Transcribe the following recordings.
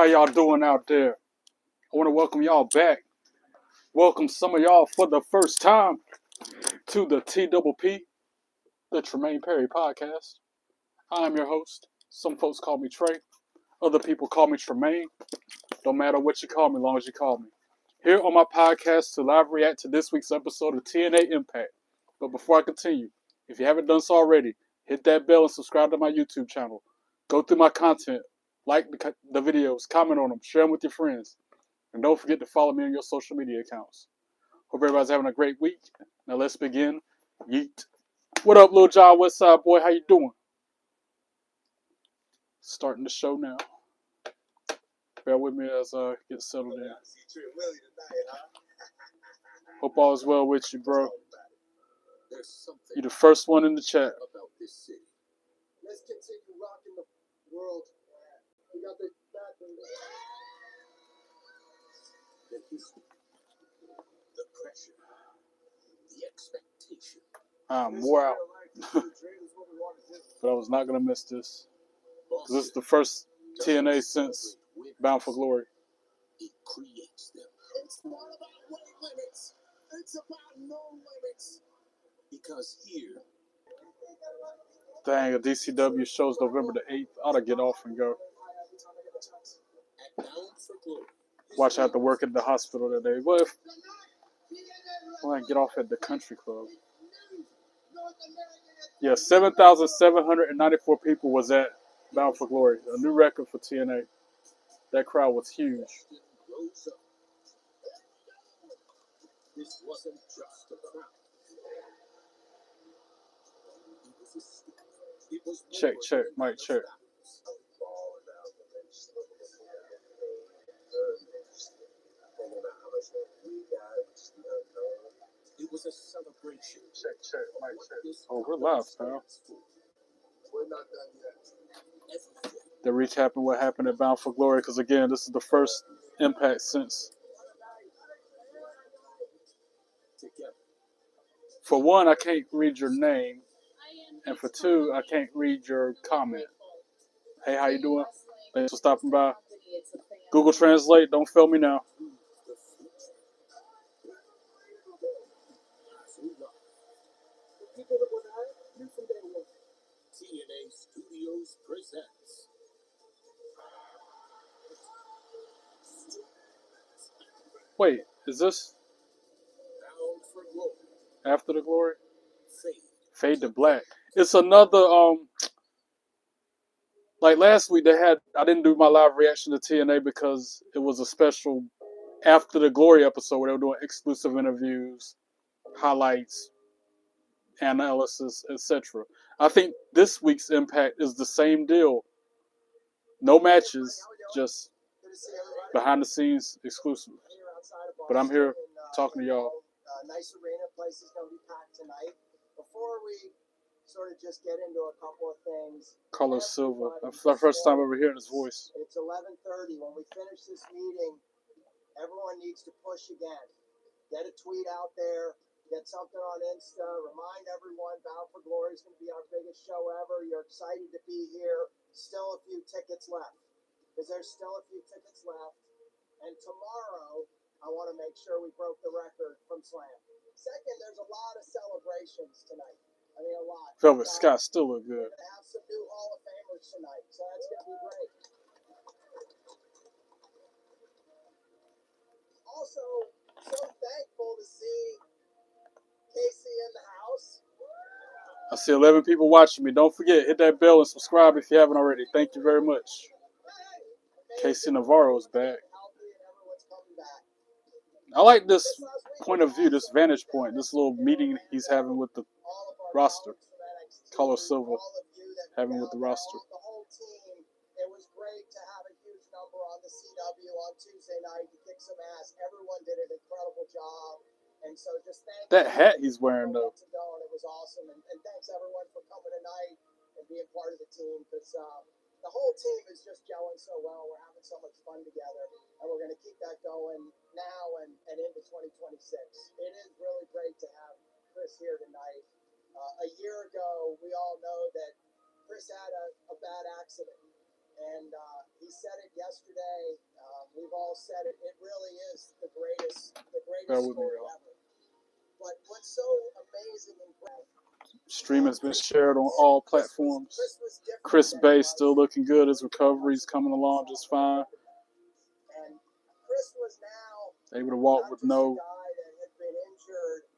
How y'all doing out there? I want to welcome y'all back. Welcome some of y'all for the first time to the TPP, the Tremaine Perry podcast. I'm your host. Some folks call me Trey. Other people call me Tremaine. Don't matter what you call me, as long as you call me. Here on my podcast to live react to this week's episode of TNA iMPACT. But before I continue, if you haven't done so already, hit that bell and subscribe to my YouTube channel. Go through my content, like the videos, comment on them, share them with your friends. And don't forget to follow me on your social media accounts. Hope everybody's having a great week. Now let's begin. Yeet. What up, Lil John Westside boy? How you doing? Starting the show now. Bear with me as I get settled in. Hope all is well with you, bro. You're the first one in the chat. Let's continue rocking the world. We got the history, the pressure, the expectation. I'm wore out. But I was not going to miss this. Because this is the first TNA since Bound for Glory. It creates them. It's not about weight limits. It's about no limits. Because here. Dang, a DCW show's November the 8th. I ought to get off and go. Watch, I have to work at the hospital today. What if I get off at the country club? Yeah, 7,794 people was at Bound for Glory. A new record for TNA. That crowd was huge. This wasn't just a crowd. Check, mic check. It was a celebration. Check, mic check. Oh, we're live, pal. We're not done yet. They're recapping what happened at Bound for Glory because, again, this is the first impact since. For one, I can't read your name. And for two, I can't read your comment. Hey, how you doing? Thanks for stopping by. Google Translate, don't fail me now. TNA Studios presents. Wait, is this Bound for Glory. after the glory? Fade to Black. It's another like last week I didn't do my live reaction to TNA because it was a special after the glory episode where they were doing exclusive interviews, highlights, analysis, etc. I think this week's impact is the same deal. No matches, just behind the scenes exclusive. But I'm here talking to y'all. Nice arena, place is going to be packed tonight. Before we sort of just get into a couple of things. Carlos Silva. That's the first time ever hearing his voice. It's 11:30. When we finish this meeting, everyone needs to push again. Get a tweet out there. Get something on Insta. Remind everyone Bound for Glory is going to be our biggest show ever. You're excited to be here. Still a few tickets left. Because there's still a few tickets left. And tomorrow, I want to make sure we broke the record from Slam. Second, there's a lot of celebrations tonight. I mean, a lot. Velvet Scott still look good. We're going to have some new Hall of Famers tonight, so that's going to be great. Also, so thankful to see Casey in the house. I see 11 people watching me. Don't forget, hit that bell and subscribe if you haven't already. Thank you very much. Casey Navarro's back. I like this point of view, this vantage point, this little meeting he's having with the roster. Carlos Silva having with the roster. The whole team, it was great to have a huge number on the CW on Tuesday night to kick some ass. Everyone did an incredible job. And so just thank that hat he's wearing, though. It was awesome. And thanks, everyone, for coming tonight and being part of the team. Because the whole team is just gelling so well. We're having so much fun together. And we're going to keep that going now and into 2026. It is really great to have Chris here tonight. A year ago, we all know that Chris had a bad accident. And he said it yesterday. We've all said it. It really is the greatest story ever. But what's so amazing and great. Stream has been shared on all platforms. Chris Bay still looking good. His recovery's coming along just fine. And Chris was now able to walk with no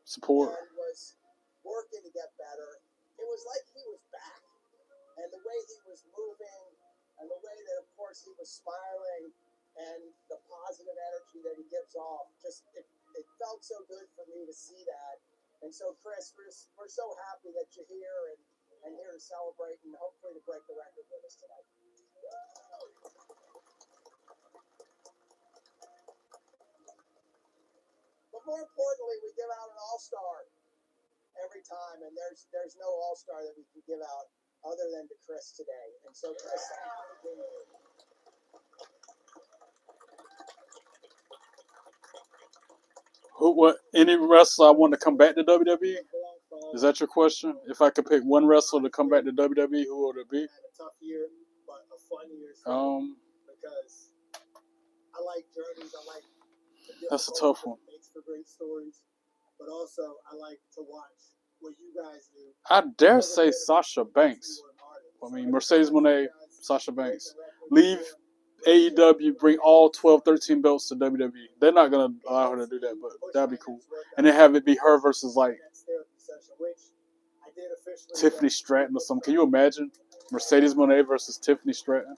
support. And was working to get better. It was like he was back. And the way he was moving, and the way that, of course, he was smiling, and the positive energy that he gives off, just it felt so good for me to see that. And so, Chris, we're so happy that you're here and here to celebrate and hopefully to break the record with us tonight. But more importantly, we give out an all-star every time, and there's no all-star that we can give out other than to Chris today. And so, Chris, thank you for being here. Any wrestler I want to come back to WWE? Is that your question? If I could pick one wrestler to come back to WWE, who would it be? I had a tough year, but a fun year. Because I like journeys. I like that's a tough one. Makes for great stories, but also I like to watch what you guys do. I dare say Sasha Banks. I mean, Mercedes Moné, Sasha Banks. Leave AEW, bring all 12, 13 belts to WWE. They're not going to allow her to do that, but that'd be cool. And then have it be her versus, like, Tiffany Stratton or something. Can you imagine? Mercedes Moné versus Tiffany Stratton.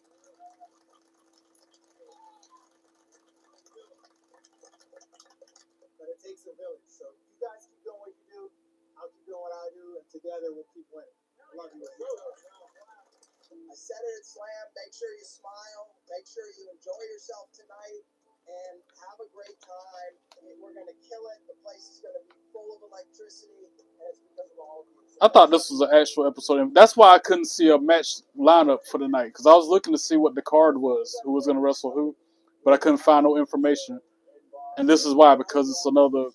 But it takes a village. So you guys keep doing what you do. I'll keep doing what I do. And together we'll keep winning. I love you. I said it at Slam. Make sure you smile. Make sure you enjoy yourself tonight. And have a great time. And we're going to kill it. The place is going to be full of electricity. And it's because of all of you. I thought this was an actual episode. That's why I couldn't see a match lineup for the night. Because I was looking to see what the card was. Who was going to wrestle who. But I couldn't find no information. And this is why. Because it's another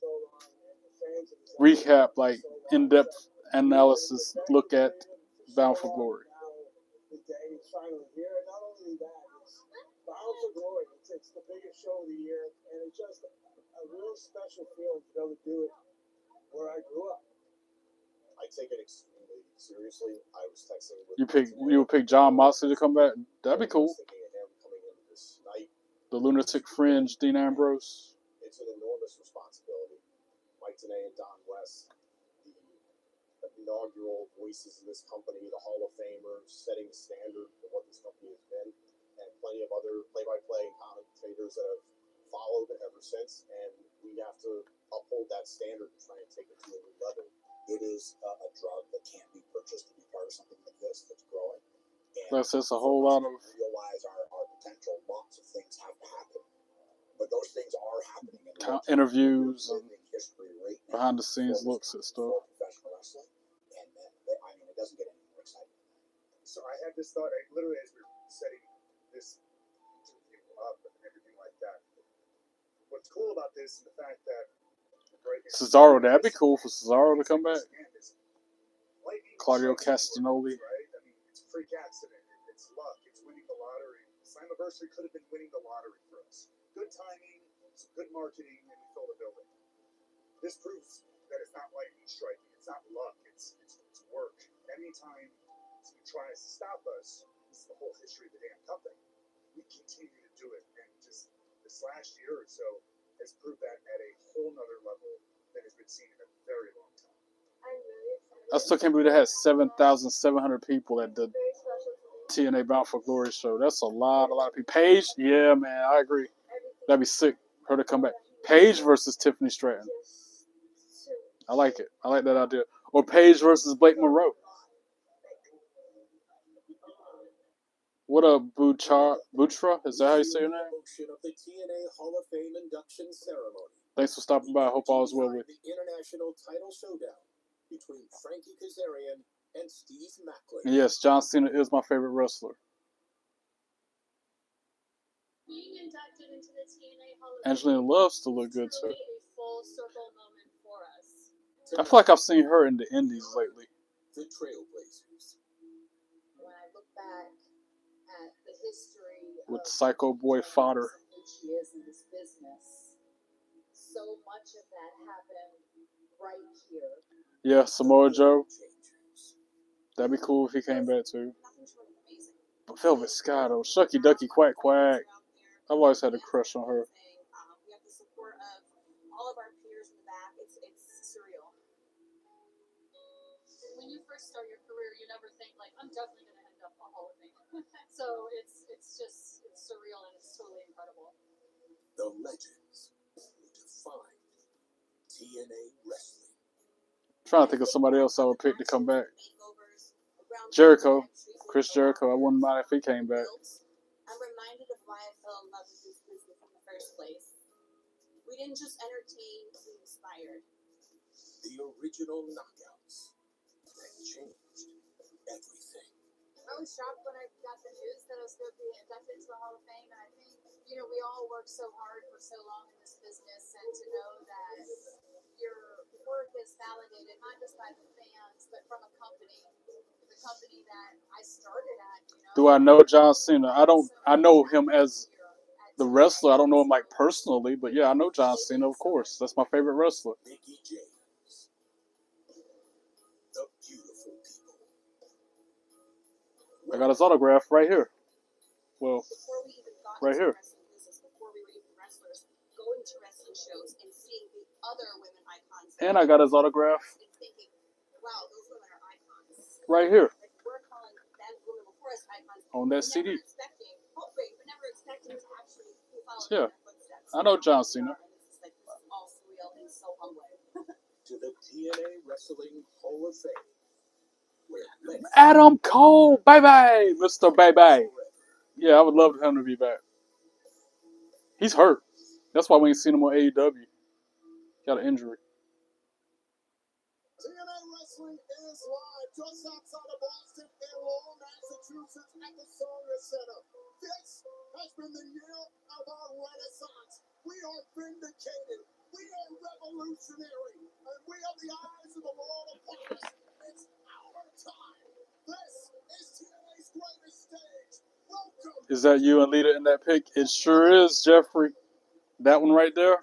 recap, like in-depth analysis look at Bound for Glory. The day is finally here. And not only that, it's Bound for Glory. It's the biggest show of the year. And it's just a real special feeling to be able to do it where I grew up. I take it extremely seriously. I was texting with you would pick John Moxley to come back? That'd be cool. The Lunatic Fringe, Dean Ambrose. It's an enormous responsibility. Mike Tenay and Don West, the inaugural voices of this company, the Hall of Famers, setting the standard for what this company has been, and plenty of other play-by-play commentators that have followed it ever since. And we have to uphold that standard and try and take it to a new level. It is a drug that can't be purchased to be part of something like this that's growing. And that's a whole lot of realize our potential. Lots of things have to happen, but those things are happening. Interviews and behind the scenes looks at stuff. Professional wrestling, and I mean, it doesn't get any more exciting. So I had this thought, literally as we were setting this up and everything like that. What's cool about this is the fact that Cesaro, that'd be cool for Cesaro to come back. Claudio Castagnoli. Right? I mean, it's a freak accident. It's luck. It's winning the lottery. Slammiversary could have been winning the lottery for us. Good timing, some good marketing, and we fill the building. This proves that it's not lightning striking. It's not luck. It's work. Anytime someone tries to stop us, this is the whole history of the damn company. We continue to do it, and just this last year or so has proved that at a whole nother level that has been seen in a very long time. I still can't believe they had 7,700 people at the TNA Bound for Glory show. That's a lot of people. Paige, yeah, man, I agree. That'd be sick. Her to come back. Paige versus Tiffany Stratton. I like it. I like that idea. Or Paige versus Blake Monroe. What up, Butra? Is that how you say your name? Of the TNA Hall of Fame induction ceremony. Thanks for stopping by. I hope all is well with you. The international title showdown between Frankie Kazarian and Steve Macklin. And yes, John Cena is my favorite wrestler. Being inducted into the TNA Hall of Fame Angelina loves to look good too. really a full circle moment for us. I feel like I've seen her in the indies lately. The Trailblazers. When I look back at the history with of Psycho Boy fodder. who she is in this business. So much of that happened right here. Yeah, Samoa Joe. That'd be cool if he came back too. But Velvet Sky though, Shucky Ducky Quack Quack. I've always had a crush on her. We have the support of all of our peers in the back. It's surreal. When you first start your career, you never think like I'm definitely going to end up a Hall of Fame. So it's surreal and it's totally incredible. The legends who define TNA wrestling. I'm trying to think of somebody else I would pick to come back. Jericho, Chris Jericho. I wouldn't mind if he came back. I'm reminded of why I fell in love with this business in the first place. We didn't just entertain, we inspired. The original knockouts that changed everything. I was shocked when I got the news that I was going to be inducted into the Hall of Fame, and I think, we all work so hard for so long in this business, and to know that your work is validated not just by the fans, but from a company, the company that I started at. Do I know John Cena? I know him as the wrestler. I don't know him like personally, but yeah, I know John Cena, of course. That's my favorite wrestler. Mickey James. The beautiful people. I got his autograph right here. Well, Before we even got right into here. the wrestling business, before we were even wrestlers, going to wrestling shows and seeing the other women icons. And I got his autograph And thinking, wow, those women are icons. right here Like we're calling that women before us icons. on that CD. But never expecting to actually follow Yeah, in their footsteps. I know John Cena. And it's just like this is all surreal and so humbling. To the TNA Wrestling Hall of Fame. Where legends Adam Cole, baby, Mr. Baby. Yeah, I would love him to be back. He's hurt. That's why we ain't seen him on AEW. Got an injury. TNA Wrestling is live just outside of Boston in Lowell, Massachusetts at the Sonia Center. This has been the year of our renaissance. We are vindicated. We are revolutionary. And we are the eyes of the world upon us. It's our time. This is TNA's greatest stage. Welcome. Is that you and Lita in that pic? It sure is, Jeffrey. That one right there?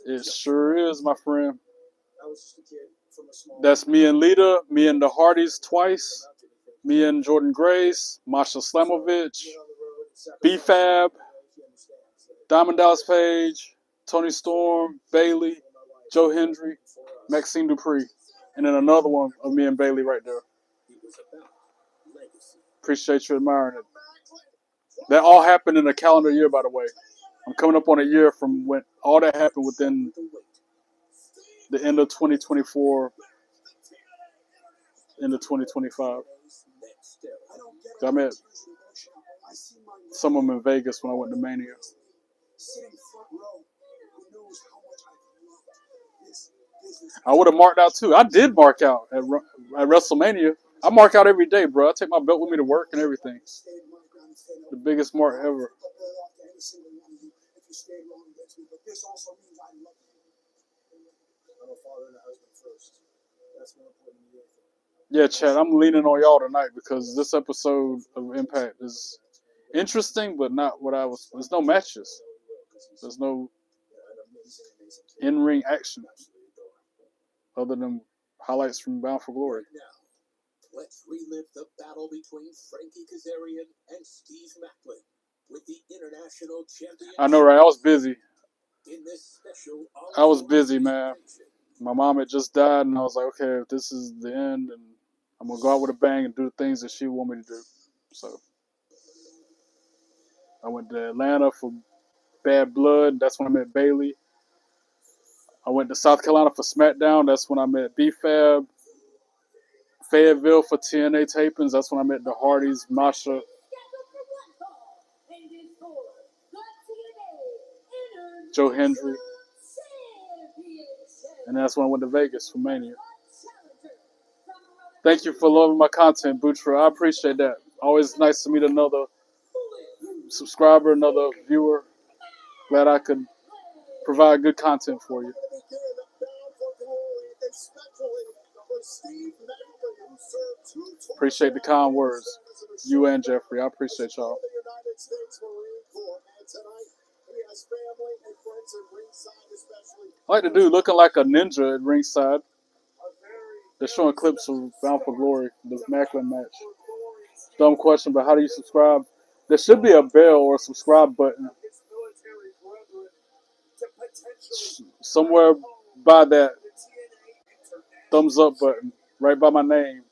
It sure is, my friend. I was just a kid from a small That's me and Lita, me and the Hardys twice, me and Jordan Grace, Masha Slamovich, B-Fab, Diamond Dallas Page, Tony Storm, Bailey, Joe Hendry, Maxine Dupree, and then another one of me and Bailey right there. Appreciate you admiring it. That all happened in a calendar year, by the way. I'm coming up on a year from when all that happened within the end of 2024 into 2025. I met some of them in Vegas when I went to Mania. I would have marked out too. I did mark out at WrestleMania. I mark out every day, bro. I take my belt with me to work and everything. The biggest mark ever. Yeah, Chad, I'm leaning on y'all tonight because this episode of Impact is interesting, but not what I was. There's no matches. There's no in-ring action other than highlights from Bound for Glory. Let's relive the battle between Frankie Kazarian and Steve Macklin with the International Championship. I know, right? I was busy. In this special I was busy, man. My mom had just died, and I was like, okay, if this is the end, and I'm going to go out with a bang and do the things that she wanted me to do. So I went to Atlanta for Bad Blood. That's when I met Bailey. I went to South Carolina for SmackDown. That's when I met B-Fab. Fayetteville for TNA tapings. That's when I met the Hardys, Masha. Joe Hendry. And that's when I went to Vegas for Mania. Thank you for loving my content, Butra. I appreciate that. Always nice to meet another subscriber, another viewer. Glad I could provide good content for you. Appreciate the kind words. You and Jeffrey. I appreciate y'all. The United States Marine Corps, and tonight he has family and friends at ringside, especially. I like the dude looking like a ninja at ringside. They're showing clips of Bound for Glory, the Macklin match. Dumb question, but how do you subscribe? There should be a bell or a subscribe button somewhere by that thumbs up button, right by my name.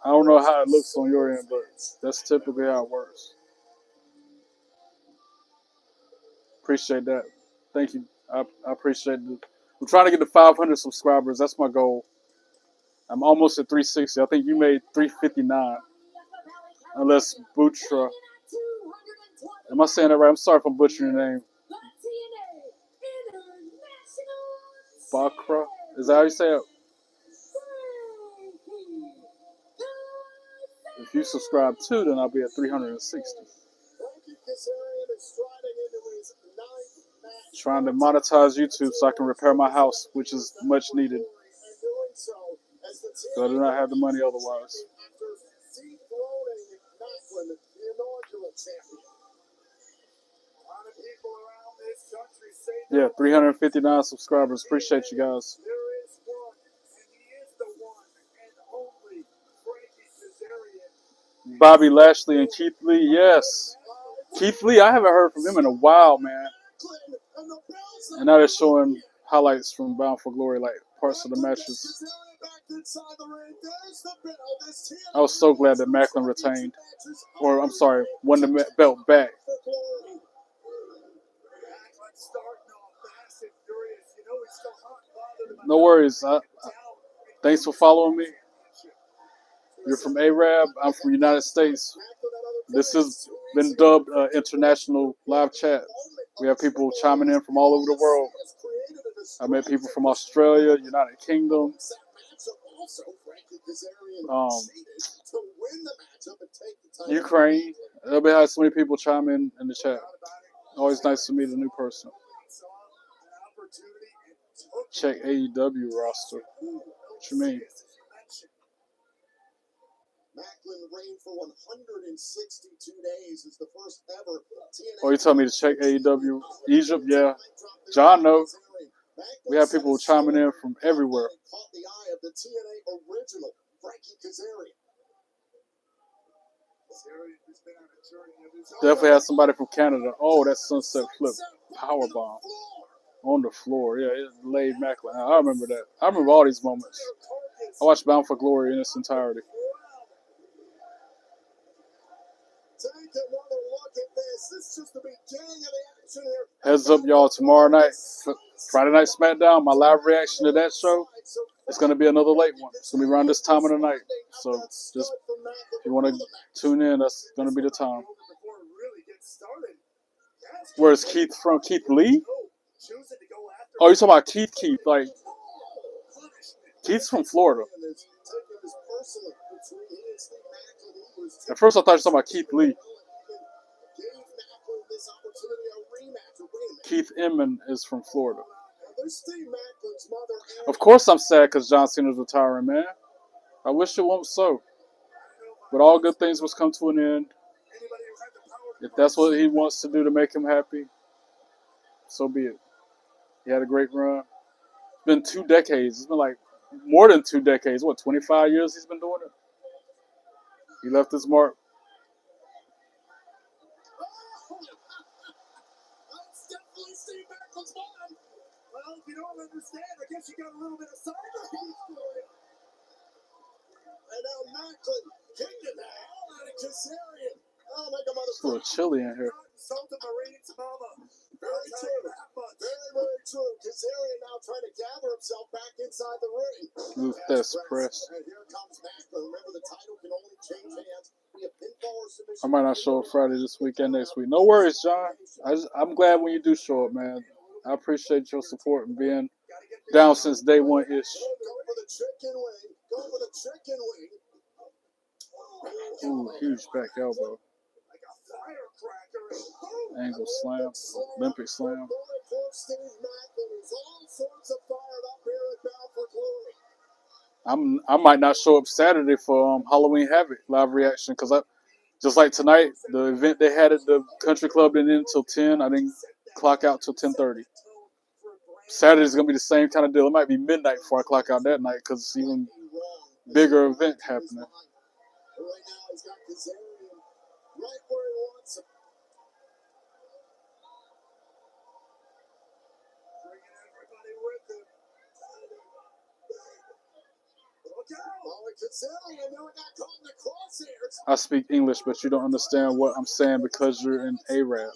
I don't know how it looks on your end, but that's typically how it works. Appreciate that. Thank you. I appreciate it. I'm trying to get to 500 subscribers. That's my goal. I'm almost at 360. I think you made 359. Unless Butra. Am I saying that right? I'm sorry if I'm butchering your name. Bakra? Is that how you say it? If you subscribe too, then I'll be at 360. Trying to monetize YouTube so I can repair my house, which is much needed. So I do not have the money otherwise. Yeah, 359 subscribers. Appreciate you guys. Bobby Lashley and Keith Lee, yes. Keith Lee, I haven't heard from him in a while, man. And now they're showing highlights from Bound for Glory, like parts of the matches. I was so glad that Macklin retained. Or, I'm sorry, won the belt back. No worries. Thanks for following me. You're from Arab. I'm from the United States. This has been dubbed international live chat. We have people chiming in from all over the world. I met people from Australia, United Kingdom, Ukraine. I've had so many people chime in the chat. Always nice to meet a new person. Check AEW roster. What you mean? Macklin reigned for 162 days as the first ever TNA. Oh, you told me to check AEW Egypt? Yeah. John knows. We have people chiming in from everywhere. Caught the eye of the TNA original, Frankie Kazarian. Definitely have somebody from Canada. Oh, that sunset flip. Powerbomb. On the floor. Yeah, it laid Macklin. I remember that. I remember all these moments. I watched Bound for Glory in its entirety. Take another look at this. This is just the beginning of the action here. Heads up, y'all. Tomorrow night, Friday Night SmackDown, my live reaction to that show, it's going to be another late one. It's going to be around this time of the night. So just, if you want to tune in, that's going to be the time. Where's Keith from? Keith Lee? Oh, you're talking about Keith. Like, Keith's from Florida. At first, I thought you were talking about Keith Lee. Keith Inman is from Florida. Of course I'm sad because John Cena's retiring, man. I wish it wasn't so. But all good things must come to an end. If that's what he wants to do to make him happy, so be it. He had a great run. It's been 2 decades. It's been like more than 2 decades. What, 25 years he's been doing it? He left his mark. Well, if you don't understand, I guess you got a little bit of cyber. And now Macklin kicking the hell out of Kazarian. Oh, make a It's a little chilly in here. Santa Marines Mama. Very true. Very, very true. Kazarian now trying to gather himself back inside the ring. Move this press. And here comes Macklin. Remember, the title can only change hands. Be a pinfall or submission. I might not show up Friday this weekend, next week. No worries, John. I'm glad when you do show up, man. I appreciate your support and being down since day one-ish. Go for the chicken wing. Go for the chicken wing. Ooh, huge back elbow. Angle slam. Olympic slam. Steve Macklin is all sorts of fired up here at Bound for Glory. I might not show up Saturday for Halloween Havoc live reaction because I just like tonight the event they had at the country club didn't end until 10. I didn't clock out till 10:30. Saturday's gonna be the same kind of deal. It might be midnight before I clock out that night because it's even bigger event happening. Right now, he's got Kazarian right where he wants him. Bringing everybody with him. Look out! Oh, Kazarian never got caught in the crosshairs. I speak English, but you don't understand what I'm saying because you're an Arab.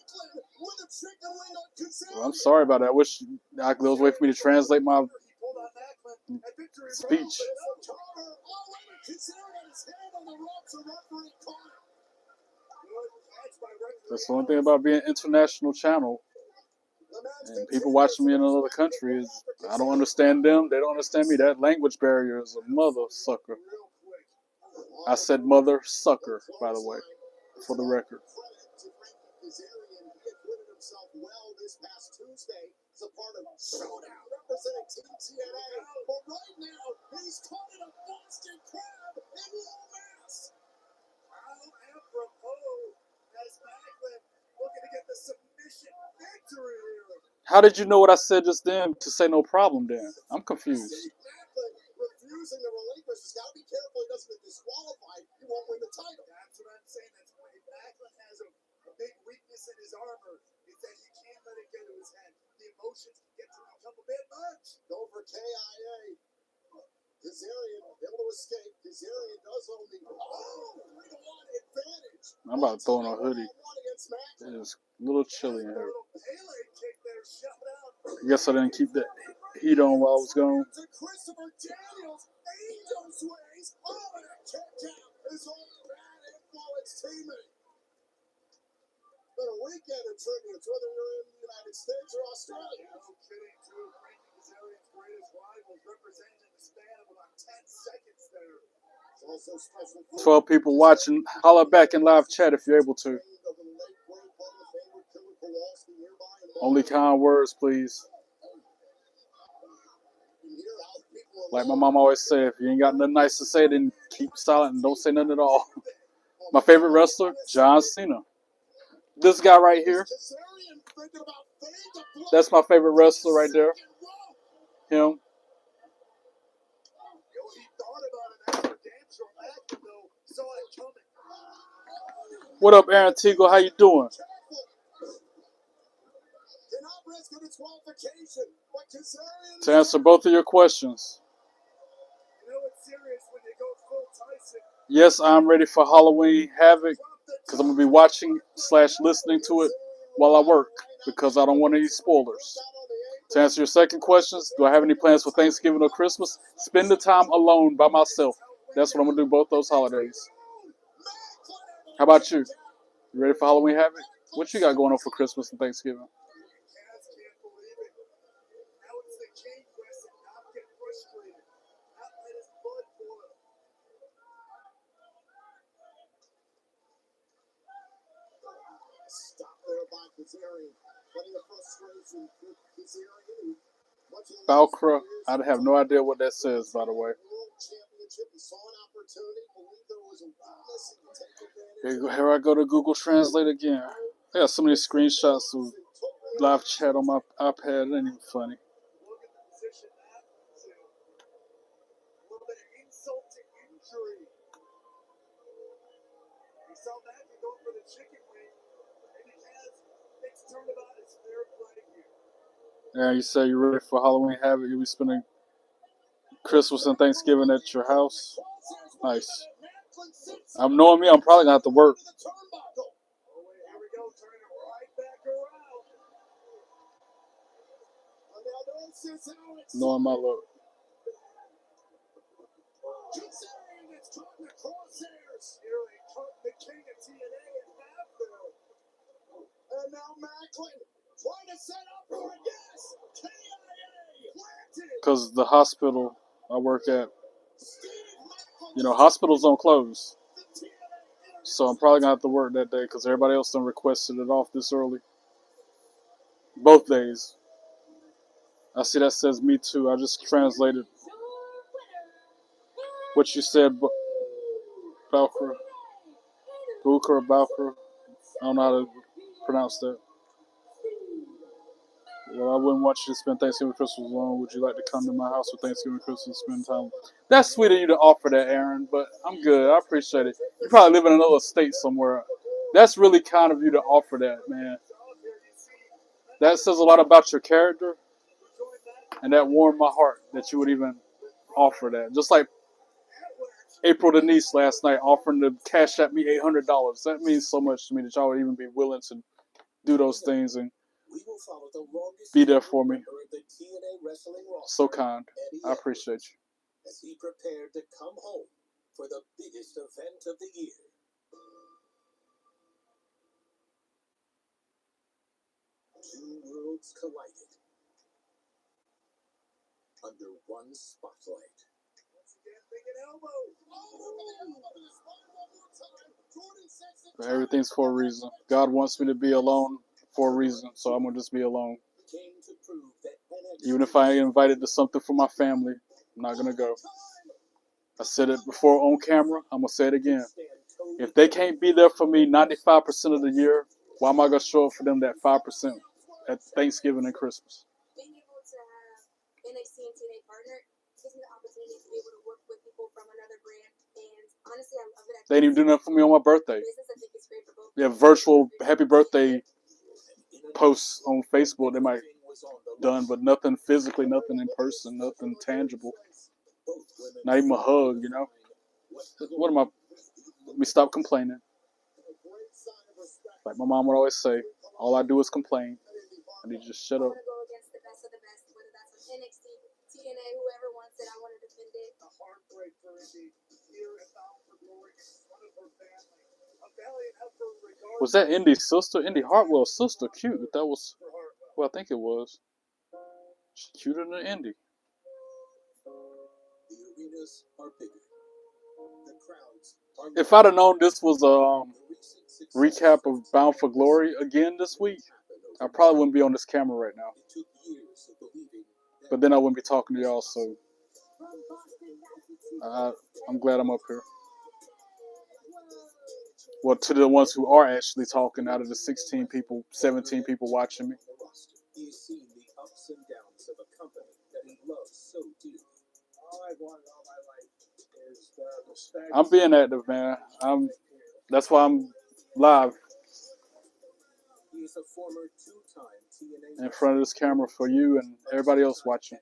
Well, I'm sorry about that. I wish there was a way for me to translate my speech. That's the one thing about being an international channel and people watching me in another country is I don't understand them. They don't understand me. That language barrier is a mother sucker. I said mother sucker, by the way, for the record. Well, this past Tuesday as a part of Showdown representing Team TNA. But right now, he's caught in a Boston Crab in low mass. How apropos as Macklin looking to get the submission victory here. How did you know what I said just then to say no problem then? I'm confused. Macklin refusing to relinquish. He's got to be careful he doesn't get disqualified. He won't win the title. That's what I'm saying. That's why Macklin has a big weakness in his armor. Is that he can't let it get to his head. The emotions can get to become a bit much. Go for KIA. Kazarian able to escape. Kazarian does own the 3-1 advantage. I'm about to throw on a hoodie. It's a little chilly in here. I guess I didn't keep that heat on while I was gone. Christopher Daniels, angel sways. Oh, and a kick out. His own bad influence teammate. Been a weekend of tributes, whether you're in the United States or Australia. No kidding, too. Frankie Kazarian's greatest rivals represented in the span of about 10 seconds there. It's also special 12 people watching. Holla back in live chat if you're able to. Only kind words, please. Like my mom always said, if you ain't got nothing nice to say, then keep silent and don't say nothing at all. My favorite wrestler, John Cena. This guy right here. That's my favorite wrestler right there. Him. What up, Aaron Teagle? How you doing? To answer both of your questions. Yes, I'm ready for Halloween Havoc because I'm going to be watching / listening to it while I work because I don't want any spoilers. To answer your second questions, do I have any plans for Thanksgiving or Christmas? Spend the time alone by myself. That's what I'm going to do both those holidays. How about you? You ready for Halloween Havoc? What you got going on for Christmas and Thanksgiving? Valkra, I have no idea what that says, by the way. Here I go to Google Translate again. I got so many screenshots of live chat on my iPad. It ain't even funny. Yeah, you say you're ready for Halloween Havoc. You'll be spending Christmas and Thanksgiving at your house. Nice. Knowing me, I'm probably going to have to work. Knowing my luck. And now Macklin trying to set up for a yes. Because the hospital I work at, hospitals don't close. So I'm probably going to have to work that day because everybody else done requested it off this early. Both days. I see that says me too. I just translated. what you said, Valkyrie. Booker or Valkyrie. I don't know how to pronounce that. Well, I wouldn't want you to spend Thanksgiving and Christmas alone. Would you like to come to my house for Thanksgiving and Christmas and spend time? That's sweet of you to offer that, Aaron, but I'm good. I appreciate it. You probably live in another state somewhere. That's really kind of you to offer that, man. That says a lot about your character, and that warmed my heart that you would even offer that. Just like April Denise last night offering to cash at me $800. That means so much to me that y'all would even be willing to do those things and be there for me. So kind. I appreciate you. As he prepared to come home for the biggest event of the year. Two worlds collided under one spotlight. Once again, thinking elbow. Everything's for a reason. God wants me to be alone for a reason, so I'm gonna just be alone. Even if I ain't invited to something for my family, I'm not gonna go. I said it before on camera. I'm gonna say it again. If they can't be there for me 95% of the year, why am I gonna show up for them that 5% at Thanksgiving and Christmas? Being able to have NXT and TNA partner gives me the opportunity to be able to work with people from another brand. And honestly, I love it. They didn't even do nothing for me on my birthday. Business, I think it's great for both. Yeah, virtual happy birthday posts on Facebook they might done, but nothing physically, nothing in person, nothing tangible. Not even a hug, you know. What am I? Let me stop complaining. Like my mom would always say, all I do is complain. I need to just shut I up. want to go against the best of the best, whether that's on NXT, TNA, whoever wants it, I want to defend it. A heartbreak for Indy here at Bound for Glory in front of her family. A valiant effort regardless. Was that Indy's sister? Indy Hartwell's sister, cute. That was, well, I think it was. She's cuter than Indy. The arenas are bigger. The crowds are If I'd have known this was a recap of Bound for Glory again this week, I probably wouldn't be on this camera right now. But then I wouldn't be talking to y'all, so I'm glad I'm up here. Well, to the ones who are actually talking, out of the 16 people, 17 people watching me. He's seen the ups and downs of a company that he loves so dearly. All I've wanted all my life is the respect. I'm being active, man. That's why I'm live He's a former two-time TNA in front of this camera for you and everybody else watching,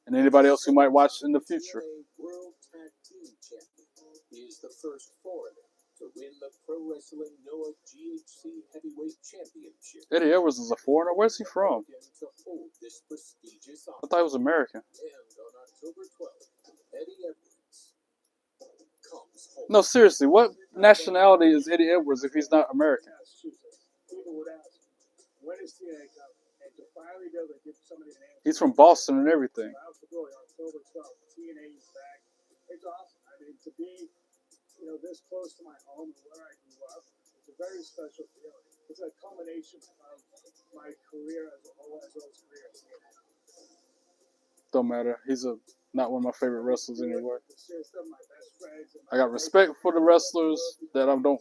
and anybody else who might watch in the future. World Tag Team Champion. He is the first foreigner to win the Pro Wrestling Noah GHC Heavyweight Championship. Eddie Edwards is a foreigner. Where's he from? To hold this prestigious honor. I thought he was American. And on October 12th, Eddie Edwards comes home. No, seriously, what nationality is Eddie Edwards if he's not American? People would ask, when is TNA coming? And to finally be able to give somebody an answer. He's from Boston and everything. October 12th, TNA is back. It's awesome. I mean, to be, this close to my home and where I grew up, it's a very special feeling. It's a culmination of my career as a whole, as well as career at TNA. Don't matter. He's not one of my favorite wrestlers anyway. I got respect for the wrestlers that I don't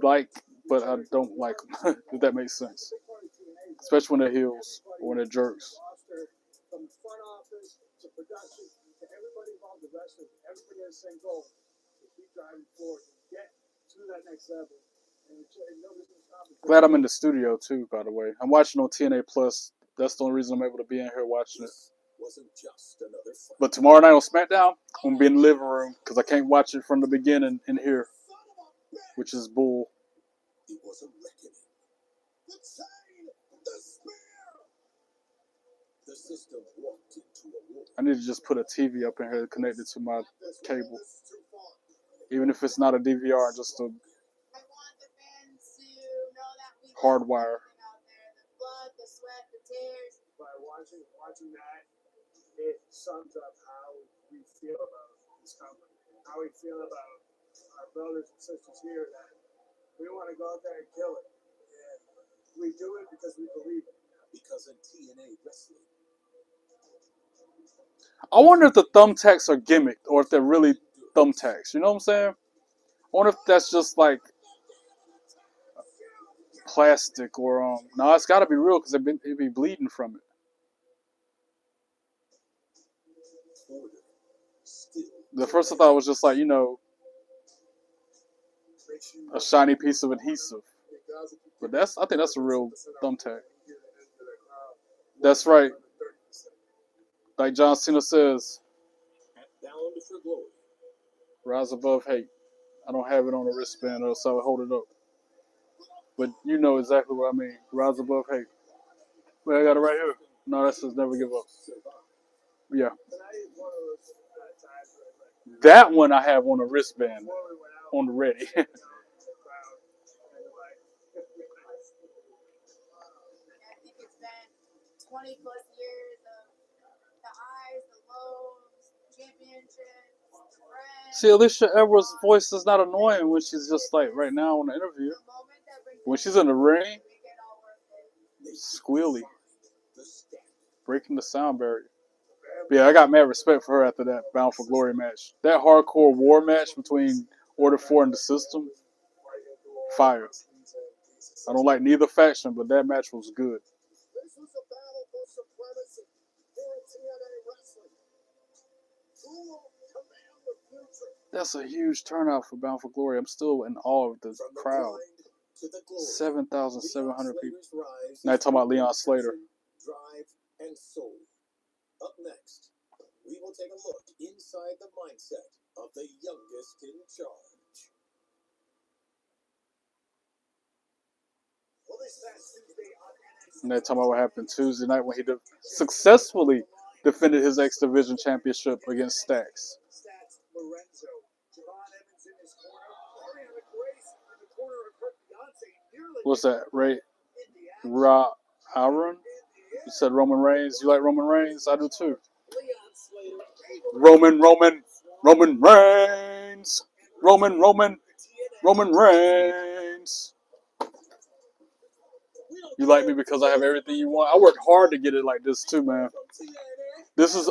like, but I don't like them, if that makes sense. Especially when they're heels or when they're jerks. From the front office to production to everybody involved, the wrestlers, everybody has the same goal to keep driving forward, to get to that next level. Glad I'm in the studio too, by the way. I'm watching on TNA Plus. That's the only reason I'm able to be in here watching it. But tomorrow night on SmackDown, I'm gonna be in the living room because I can't watch it from the beginning in here, which is bull. It was a reckoning. The chain, the spear. The system walked into a war. I need to just put a TV up in here connected to my cable, even if it's not a DVR, just a hardwire. By watching that, it sums up how we feel about this company, how we feel about our brothers and sisters here, that we want to go out there and kill it. And we do it because we believe it. Because in TNA wrestling, I wonder if the thumbtacks are gimmicked or if they're really thumbtacks. You know what I'm saying? I wonder if that's just like plastic or no, it's got to be real because it'd be bleeding from it. The first I thought was just like, you know, a shiny piece of adhesive. But I think that's a real thumbtack. That's right. Like John Cena says, rise above hate. I don't have it on a wristband, or so I hold it up. But you know exactly what I mean. Rise above hate. Wait, I got it right here. No, that says never give up. Yeah. That one I have on a wristband, on the ready. I think it's been 20 plus years of the highs, the lows, championships, the friends. See, Alicia Edwards' voice is not annoying when she's just like right now on the interview. When she's in the ring, squealy, breaking the sound barrier. But yeah, I got mad respect for her after that Bound for Glory match. That hardcore war match between Order 4 and the System, fire. I don't like neither faction, but that match was good. This was a battle for supremacy here at TNA Wrestling. Who will command the future? That's a huge turnout for Bound for Glory. I'm still in awe of the crowd. 7,700 people. Now you're talking about Leon Slater. Drive and soul. Up next, we will take a look inside the mindset of the youngest in charge. Well, this past Tuesday on NXT. And they're talking about what happened Tuesday night when he successfully defended his X Division Championship against Stax. Stats Lorenzo. Javon Evans in his corner. Ariana Grace in the corner of her fiance. Nearly What's that? Ray in the action. Aaron? You said Roman Reigns. You like Roman Reigns? I do too. Leon Slater. Roman Reigns. Roman Reigns. You like me because I have everything you want. I worked hard to get it like this too, man. This is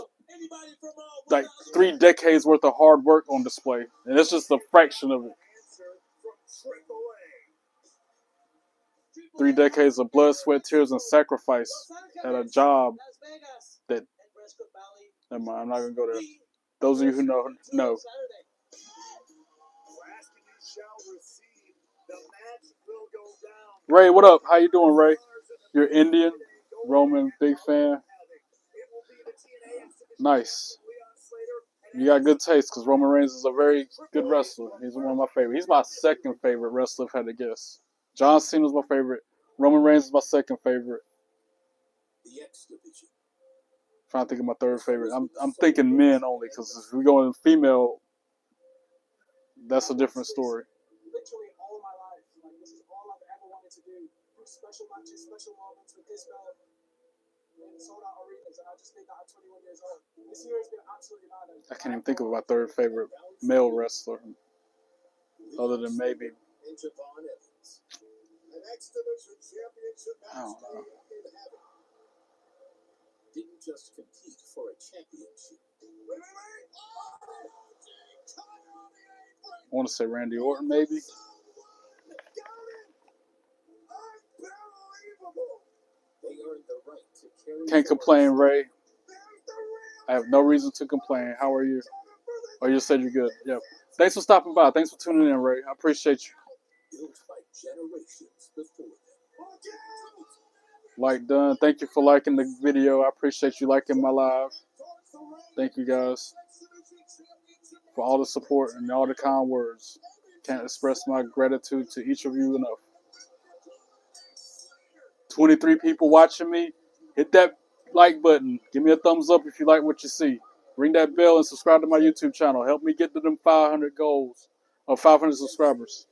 like 3 decades worth of hard work on display, and it's just a fraction of it. 3 decades of blood, sweat, tears, and sacrifice at a job that. Never mind, I'm not gonna go there. Those of you who know. Ray, what up? How you doing, Ray? You're Indian, Roman, big fan. Nice. You got good taste because Roman Reigns is a very good wrestler. He's one of my favorites. He's my second favorite wrestler, if I had to guess. John Cena's my favorite. Roman Reigns is my second favorite. I'm trying to think of my third favorite. I'm thinking men only because if we go in female, that's a different story. Literally all my life, like this is all I've ever wanted to do. Special matches, special moments with this belt in sold out arenas, and I just did that at 21 years old. This year has been absolutely mad. I can't even think of my third favorite male wrestler, other than maybe. I don't know. Didn't just compete for a championship. I want to say Randy Orton, maybe. Can't complain, Ray. I have no reason to complain. How are you? Oh, you said you're good. Yep. Thanks for stopping by. Thanks for tuning in, Ray. I appreciate you. Like done. Thank you for liking the video. I appreciate you liking my live. Thank you guys for all the support and all the kind words. Can't express my gratitude to each of you enough. 23 people watching me. Hit that like button. Give me a thumbs up if you like what you see. Ring that bell and subscribe to my YouTube channel. Help me get to them 500 goals or 500 subscribers.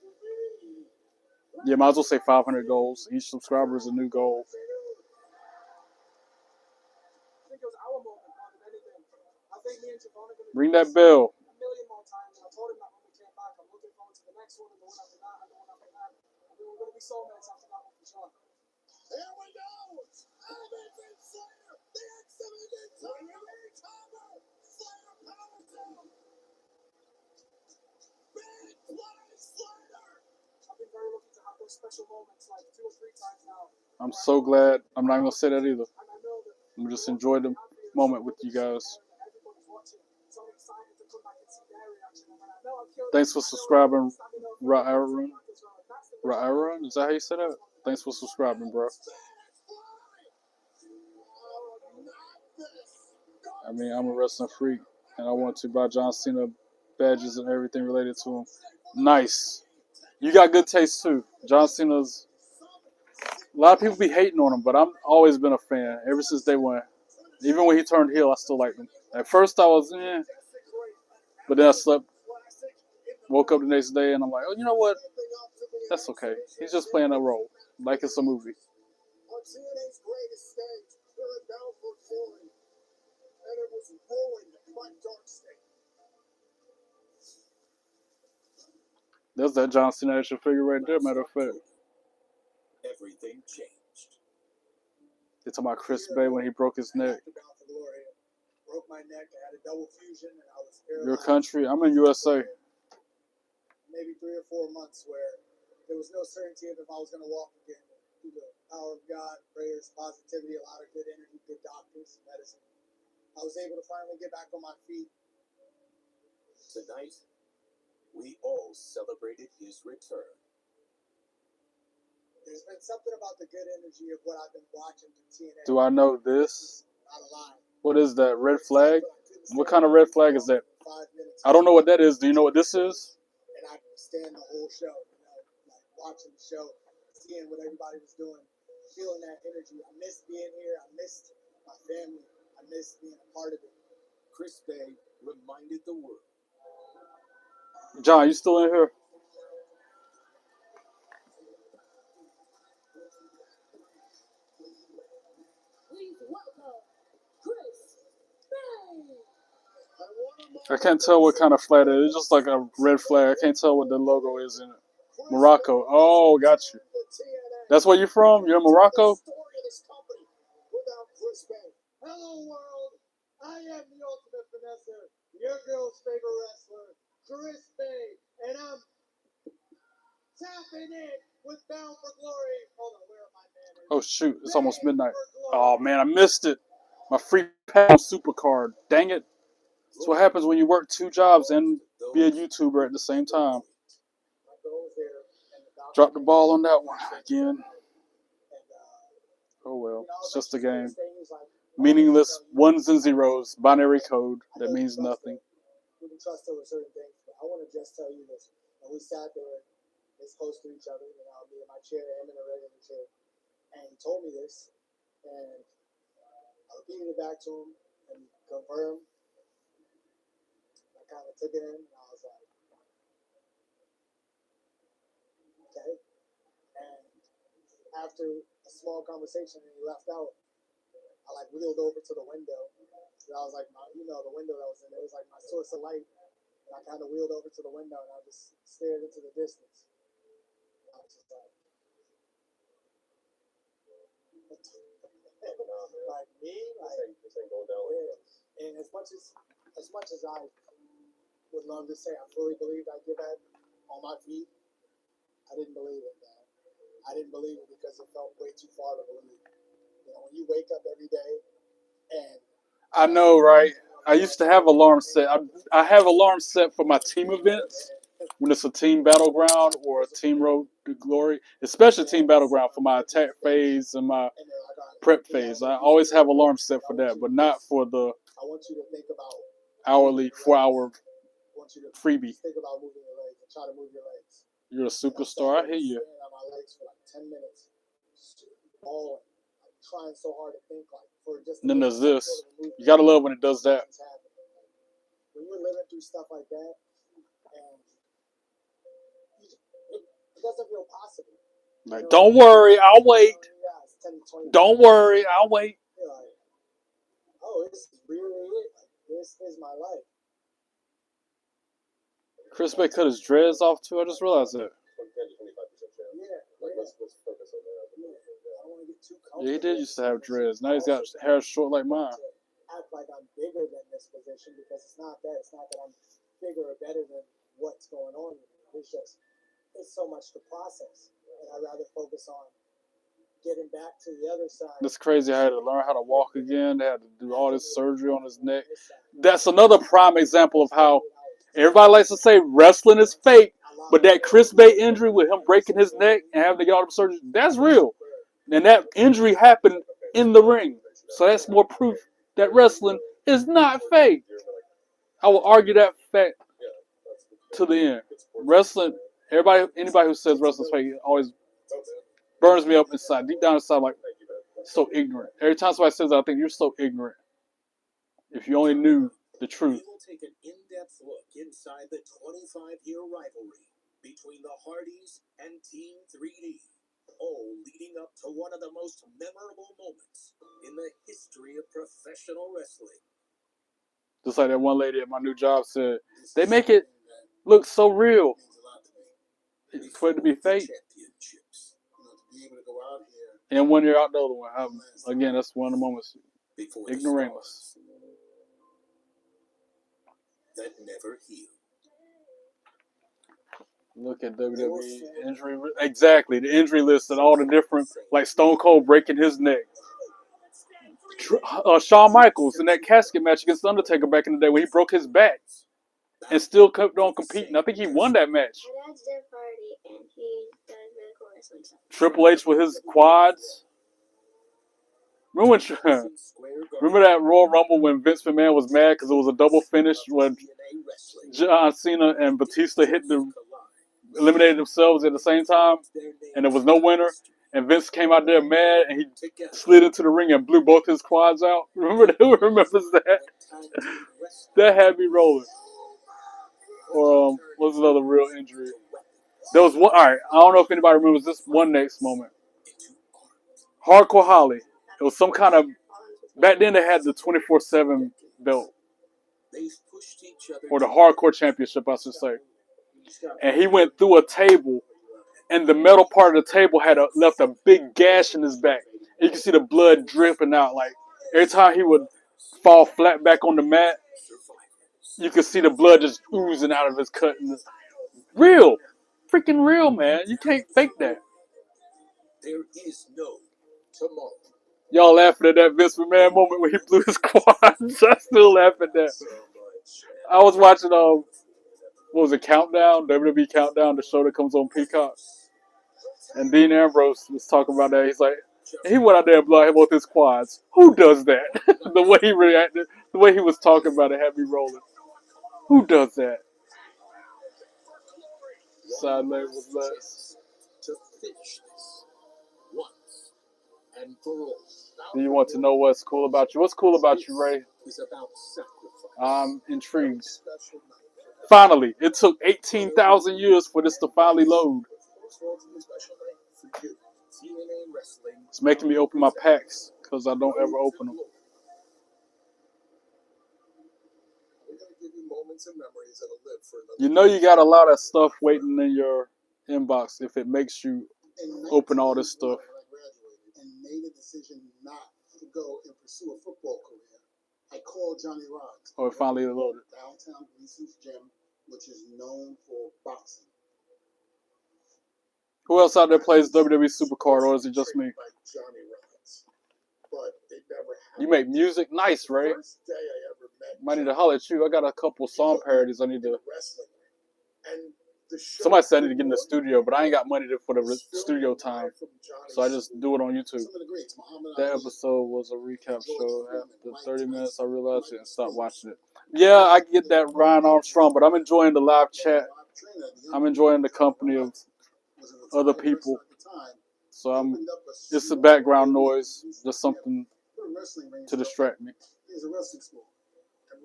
Yeah, might as well say 500 goals. Each subscriber is a new goal. Ring that bell. Here we go! I'm so glad. I'm not gonna say that either. I'm just enjoy the moment with you guys. Thanks for subscribing, Ra'Aaron. Ra'Aaron, is that how you say that? Thanks for subscribing, bro. I mean, I'm a wrestling freak, and I want to buy John Cena badges and everything related to him. Nice. You got good taste too. John Cena's. A lot of people be hating on him, but I've always been a fan ever since day one. Even when he turned heel, I still liked him. At first, I was but then I slept, woke up the next day, and I'm like, oh, you know what? That's okay. He's just playing a role, like it's a movie. On TNA's greatest stage, they're in Bound for Glory, and it was ruined by Dark State. There's that John Cena action figure right there, matter of fact. Everything changed. They're talking about Chris Bay when he broke his neck. Broke my neck, I had a double fusion, and I was Your country? I'm in USA. Maybe 3 or 4 months where there was no certainty of if I was going to walk again. Through the power of God, prayers, positivity, a lot of good energy, good doctors, medicine. I was able to finally get back on my feet. Tonight, we all celebrated his return. There's been something about the good energy of what I've been watching from TNA. Do I know this? Not a lie. What is that? Red flag? What kind of red flag is that? I don't know what that is. Do you know what this is? And I stand the whole show, like watching the show, seeing what everybody was doing, feeling that energy. I missed being here. I missed my family. I missed being a part of it. Chris Bay reminded the world. John, you still in here? Please welcome Chris Bay. I can't tell what kind of flag it is. It's just like a red flag. I can't tell what the logo is in it. Morocco. Oh, got you. That's where you're from? You're in Morocco? Hello, world. I am the ultimate finesser, your girl's favorite wrestler, Chris Bay, and I'm tapping in with Bound for Glory. Hold on, where are my banners? Oh, shoot. It's almost midnight. Oh, man, I missed it. My free pound super card. Dang it. That's what happens when you work 2 jobs and be a YouTuber at the same time. Drop the ball on that one again. Oh, well. It's just a game. Meaningless ones and zeros. Binary code that means nothing. We can trust over certain things, but I want to just tell you this. And we sat there this close to each other, me in my chair, him in a regular chair. And he told me this, and I repeated it back to him and confirmed. I kind of took it in, and I was like, okay. And after a small conversation, and he left out, I wheeled over to the window. And I was like, the window that was in there was like my source of light. And I kind of wheeled over to the window, and I just stared into the distance. And I was just like me, this ain't going down. And as much as I would love to say I fully believed I'd get back on my feet, I didn't believe it, man. I didn't believe it because it felt way too far to believe. When you wake up every day and I know, right? I used to have alarms set. I have alarms set for my team events when it's a team battleground or a team road to glory, especially team battleground for my attack phase and my prep phase. I always have alarms set for that, but not for the hourly 4-hour freebie. think about moving your legs and try to move your legs. You're a superstar. I hear you. My legs for 10 minutes, all trying so hard to think for just. And then there's this. You gotta love when it does that. When you're living through stuff like that, and it doesn't feel possible. Like, don't worry, I'll wait. Don't worry, I'll wait. You're like, oh, this is really it. This is my life. Chris Bay cut his dreads off too. I just realized that. Yeah. Let's focus on that. I don't want to get too Yeah, he did used to have dreads. Now he's got hair short like mine. Act like I'm bigger than this position because it's not that. It's not that I'm bigger or better than what's going on. It's just it's so much to process, and I'd rather focus on getting back to the other side. It's crazy. I had to learn how to walk again. They had to do all this surgery on his neck. That's another prime example of how everybody likes to say wrestling is fake, but that Chris Bay injury with him breaking his neck and having to get all the surgery, that's real. And that injury happened in the ring. So that's more proof that wrestling is not fake. I will argue that fact to the end. Wrestling, anybody who says wrestling's fake always burns me up inside. Deep down inside, like, so ignorant. Every time somebody says that, I think you're so ignorant. If you only knew the truth. We will take an in-depth look inside the 25-year rivalry between the Hardys and Team 3D. All leading up to one of the most memorable moments in the history of professional wrestling. Just like that one lady at my new job said, they make it look so real. For it to be fake. And one year out the other one. Again, that's one of the moments. Ignoramus. That never healed. Look at WWE injury. Exactly, the injury list and all the different, like Stone Cold breaking his neck. Shawn Michaels in that casket match against The Undertaker back in the day when he broke his back and still kept on competing. I think he won that match. My dad's Jeff Hardy, and he does really cool wrestling stuff. Triple H with his quads. Remember that Royal Rumble when Vince McMahon was mad because it was a double finish when John Cena and Batista eliminated themselves at the same time, and there was no winner, and Vince came out there mad, and he slid into the ring and blew both his quads out. Remember that? Who remembers that? That had me rolling. Or what's another real injury? There was one. All right, I don't know if anybody remembers this one next moment. Hardcore Holly. It was some kind of. Back then they had the 24/7 belt, or the Hardcore Championship, I should say. And he went through a table, and the metal part of the table had left a big gash in his back. And you can see the blood dripping out. Like every time he would fall flat back on the mat, you could see the blood just oozing out of his cut. Real, freaking real, man. You can't fake that. There is no tomorrow. Y'all laughing at that Vince McMahon moment when he blew his quads. I still laugh at that. I was watching what was it, Countdown, WWE Countdown, the show that comes on Peacock. And Dean Ambrose was talking about that. He's like, he went out there and blew both his quads. Who does that? The way he reacted, the way he was talking about it had me rolling. Who does that? Side leg was less. To finish this once and for all. Do you want to know what's cool about you? What's cool about you, Ray? Is about sacrifice. I'm intrigued. Finally, it took 18,000 years for this to finally load. It's making me open my packs because I don't ever open them. You know you got a lot of stuff waiting in your inbox if it makes you open all this stuff. And made a decision not to go and pursue a football career. I called Johnny Rods. Oh, it finally loaded. Downtown Gleason's gym, which is known for boxing. Who else out there plays WWE Supercard, or is it just me? You make music? Nice, Ray. Might need to holler at you. I got a couple song parodies I need to... Somebody said I need to get in the studio, but I ain't got money for the studio time. So I just do it on YouTube. That episode was a recap show. After 30 minutes, I realized it and stopped watching it. Yeah, I get that, Ryan Armstrong, but I'm enjoying the live chat. I'm enjoying the company of other people. So it's a background noise, just something to distract me.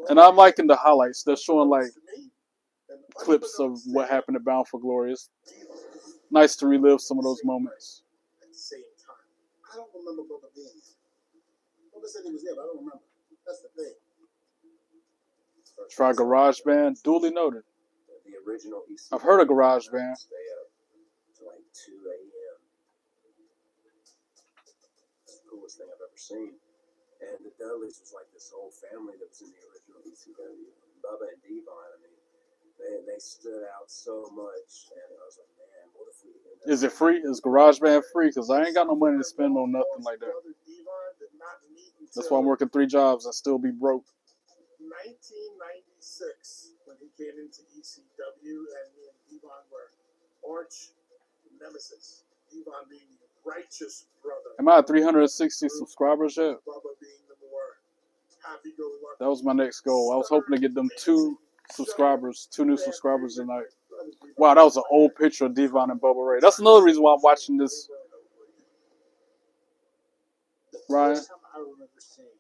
And I'm liking the highlights. They're showing like clips of what happened at Bound for Glory. It's nice to relive some of those moments. At the same time, I don't remember Booker being there. Booker said he was there, but I don't remember. That's the thing. Try GarageBand. Duly noted. The original I've heard of GarageBand. Stay up to like 2 a.m. seen. And the Dudleys was like this whole family that was in the original ECW. Bubba and Devon, I mean, they stood out so much, and I was like, man, what if we end up... Is it free? Is GarageBand free? Because I ain't got no money to spend on nothing like that. That's why I'm working 3 jobs and still be broke. 1996, when he came into ECW, and me and Devon were arch nemesis. Devon being the righteous brother. Am I at 360 subscribers yet? Bubba being the more happy-go-lucky. That was my next goal. I was hoping to get them 2 subscribers, 2 new subscribers tonight. Wow, that was an old picture of Devon and Bubba Ray. That's another reason why I'm watching this, Ryan.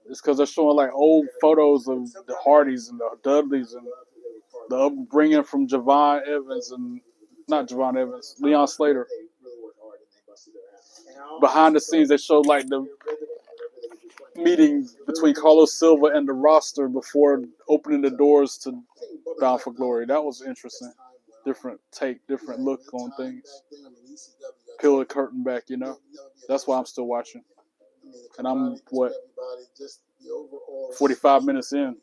It's because they're showing like old photos of the Hardys and the Dudleys and the upbringing from Javon Evans and not Javon Evans, Leon Slater. Behind the scenes, they showed like the meeting between Carlos Silva and the roster before opening the doors to Bound for Glory. That was interesting. Different take, different look on things. Peel the curtain back, you know. That's why I'm still watching. And I'm, what, 45 minutes in,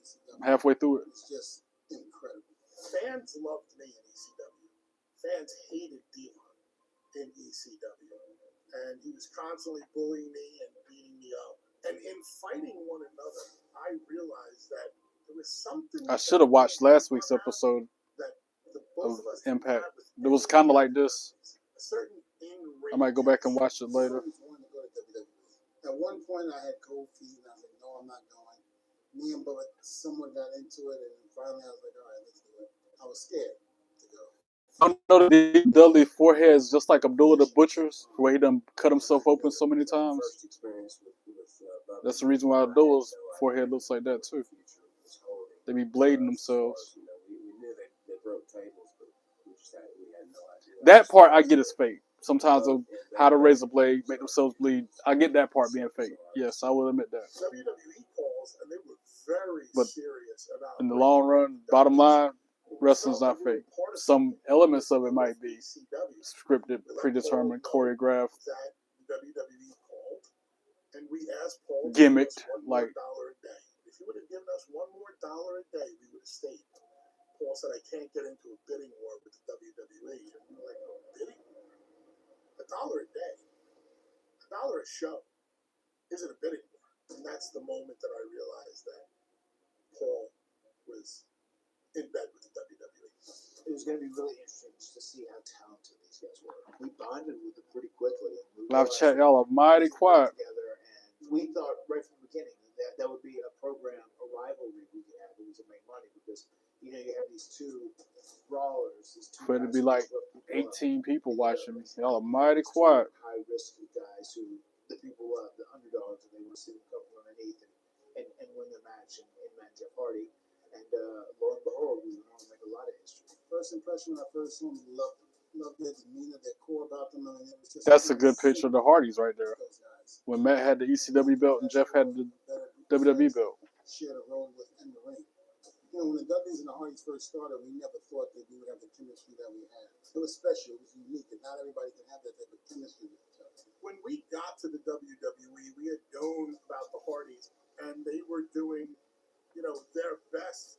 halfway through it. It's just incredible. Fans loved me in ECW. Fans hated Devon in ECW. And he was constantly bullying me and beating me up. And in fighting one another, I realized that there was something... I should have watched last week's episode of Impact. It was kind of like this. I might go back and watch it later. At one point, I had cold feet, and I was like, no, I'm not going. Me and Bubba somewhat got into it, and finally I was like, all right, let's do it. I was scared to go. I know that Dudley forehead is just like Abdullah the Butcher's, where he done cut himself open so many times. That's the reason why Abdullah's forehead looks like that, too. They be blading themselves. That part I get is fake. Sometimes they'll how to raise a blade, make themselves bleed. I get that part being fake. Yes, I will admit that. But in the long run, bottom line, wrestling's not fake. Some elements of it might be scripted, predetermined, choreographed, gimmicked. Like, if you would have given us $1 more a day, we would have stayed. Paul said, I can't get into a bidding war with the WWE. And we were like, no, bidding war? $1 a day, $1 a show isn't a bidding war. And that's the moment that I realized that Paul was in bed with the WWE. It was going to be really interesting to see how talented these guys were. We bonded with them pretty quickly. Live chat, y'all are mighty quiet. And we thought right from the beginning that would be a program, a rivalry we could have that would make money because, you know, you have these 2 brawlers. For it to be like 18 people watching me. Y'all are mighty quiet. High risk guys who the people love, the underdogs, and they want to see them come from underneath and win the match and match Jeff Hardy. And lo and behold, we went on to make a lot of history. First impression when I first saw them, loved their demeanor, their core about them. I mean, it was just That's a good picture of the Hardys right there. When Matt had the ECW belt and Jeff had the WWE belt. Shared a role with in the ring. You know, when the Dudleys and the Hardys first started, we never thought that we would have the chemistry that we had. It was special. It was unique, and not everybody can have that type of chemistry with each other. When we got to the WWE, we had known about the Hardys, and they were doing, you know, their best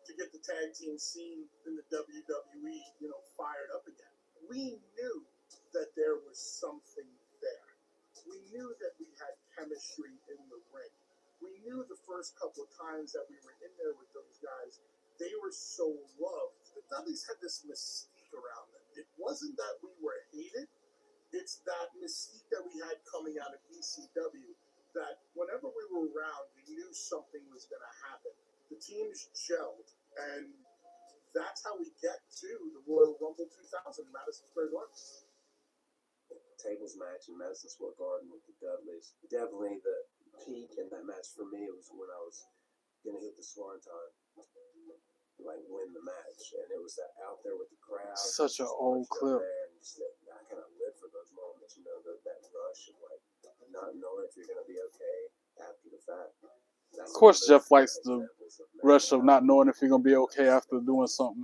to get the tag team scene in the WWE, you know, fired up again. We knew that there was something there. We knew that we had chemistry in the ring. We knew the first couple of times that we were in there with those guys, they were so loved. The Dudleys had this mystique around them. It wasn't that we were hated. It's that mystique that we had coming out of ECW that whenever we were around, we knew something was going to happen. The teams gelled, and that's how we get to the Royal Rumble 2000 Madison Square Garden. Tables match in Madison Square Garden with the Dudleys. Definitely the peak in that match for me was when I was going to hit the swan time, like win the match. And it was that out there with the crowd. Such an old clip. I kind of live for those moments, you know, that rush of like not knowing if you're going to be okay after the fact. Of course, Jeff likes the rush of not knowing if you're going to be okay after doing something.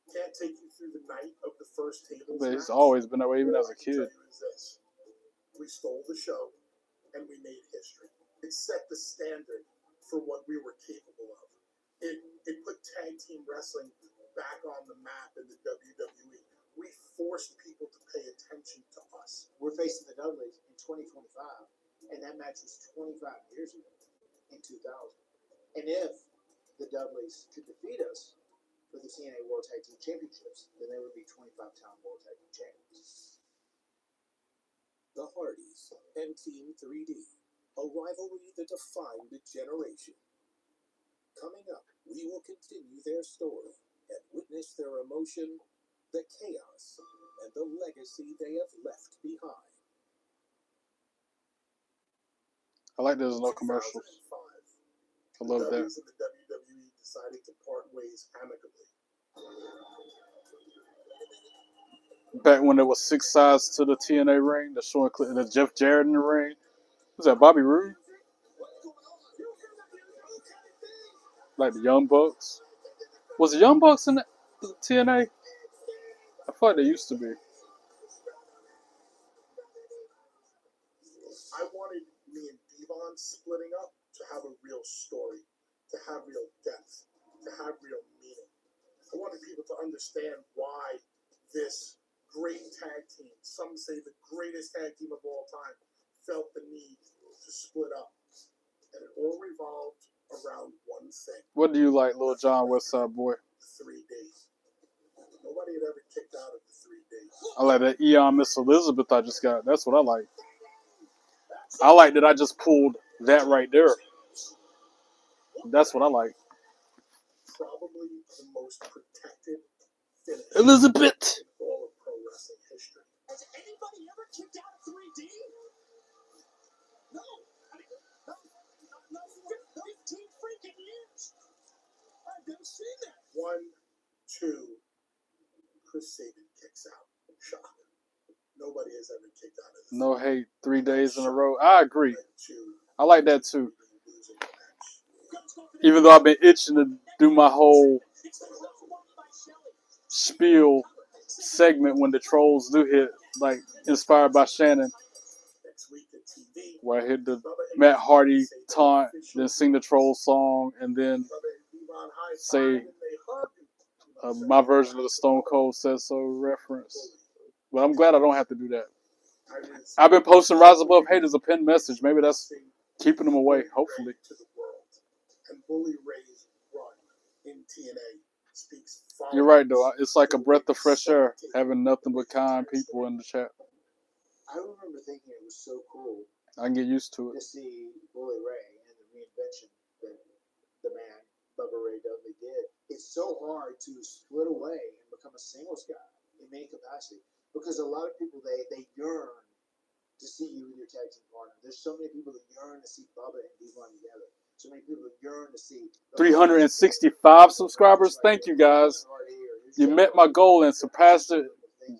Can't take you through the night of the first table. But he's always been that way, even as a kid. We stole the show, and we made history. It set the standard for what we were capable of. It put tag team wrestling back on the map in the WWE. We forced people to pay attention to us. We're facing the Dudleys in 2025, and that match was 25 years ago in 2000. And if the Dudleys could defeat us for the TNA World Tag Team Championships, then they would be 25-time World Tag Team Champions. The Hardys and Team 3D, a rivalry that defined a generation. Coming up, we will continue their story and witness their emotion, the chaos, and the legacy they have left behind. I like there's no commercials. 2005, I love the that. Dudleys and the WWE decided to part ways amicably. Back when there was 6 sides to the TNA ring, the showing the Jeff Jarrett in the ring. Was that Bobby Roode? Like the Young Bucks. Was the Young Bucks in the TNA? I thought they used to be. I wanted me and Devon splitting up to have a real story, to have real depth, to have real meaning. I wanted people to understand why this great tag team, some say the greatest tag team of all time, felt the need to split up. And it all revolved around one thing. What do you like, Lil Jon Westside Boy? 3 days. Nobody had ever kicked out of the 3 days. I like that Eon Miss Elizabeth I just got. That's what I like. I like that I just pulled that right there. That's what I like. Probably the most protected finish Elizabeth! in all of pro wrestling history. Has anybody ever kicked out of 3D? No. I mean, no, 15 freaking years. I've never seen that. 1, 2, Chris Sabin kicks out. Shock. Nobody has ever kicked out of the No hate, 3 days in a row. I agree. I like that too. Even though I've been itching to do my whole spiel segment when the trolls do hit, like inspired by Shannon, where I hit the Matt Hardy taunt, then sing the troll song, and then say my version of the Stone Cold Says So reference. But I'm glad I don't have to do that. I've been posting Rise Above Hate as a pinned message. Maybe that's keeping them away, hopefully. And Bully Ray's run in TNA speaks volumes. You're right, though. It's like a breath of fresh air having nothing but kind people in the chat. I remember thinking it was so cool I can get used to to it. see Bully Ray and the reinvention that the man, Bubba Ray Dudley, did. It's so hard to split away and become a singles guy in any capacity because a lot of people, they yearn to see you with your tag team partner. There's so many people that yearn to see Bubba and Devon together. So many people that yearn to see 365 subscribers. Thank you, guys. You met my goal and surpassed it.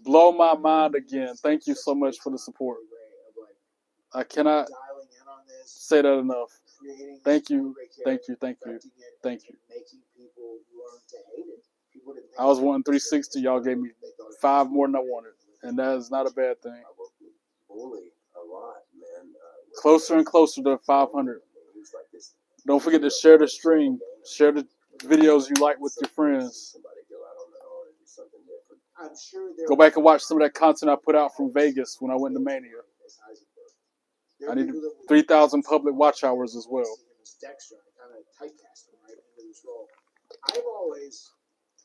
Blow my mind again. Thank you so much for the support. I cannot say that enough. Thank you, thank you, thank you, thank you. I was wanting 360. Y'all gave me 5 more than I wanted, and that is not a bad thing. Closer and closer to 500. Don't forget to share the stream. Share the videos you like with your friends. Go back and watch some of that content I put out from Vegas when I went to Mania. I need 3,000 public watch hours as well.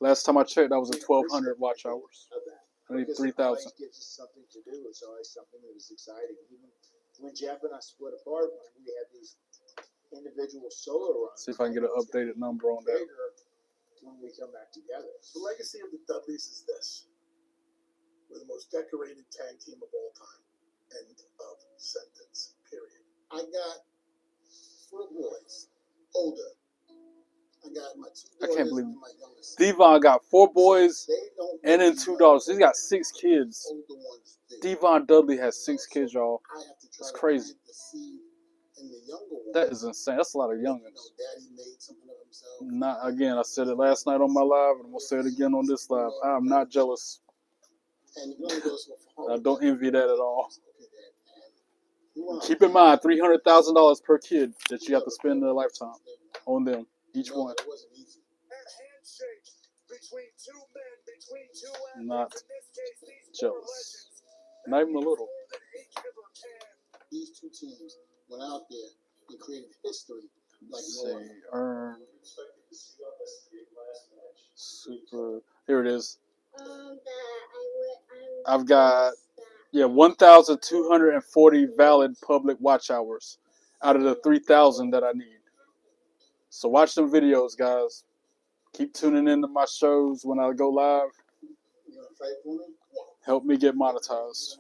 Last time I checked, I was at 1,200 watch hours. I need 3,000. Gives us something to do. It's always something that is exciting. Even when Jeff and I split apart, when we had these individual solo runs. See if I can get an updated number on that. When we come back together. The legacy of the Dudleys is this. We're the most decorated tag team of all time. End of sentence. Period. I got 4 boys. Older. I got my 2 daughters. I can't believe and my youngest. Devon got 4 boys and then 2 daughters. He's got 6 kids. Devon Dudley has 6 kids, y'all. It's crazy. That is insane. That's a lot of youngins. Not again. I said it last night on my live, and I'm gonna say it again on this live. I am not jealous. I don't envy that at all. Keep in mind, $300,000 per kid that you have to spend in a lifetime on them, each one. A handshake between two men, between two athletes. Not In this case, these four jealous. legends. Not even a little. More than each ever can. These two teams went out there and created history like Let's no see, other. earn super. Here it is. I've got 1,240 valid public watch hours out of the 3,000 that I need. So watch them videos, guys. Keep tuning into my shows when I go live. You gonna fight for me? Help me get monetized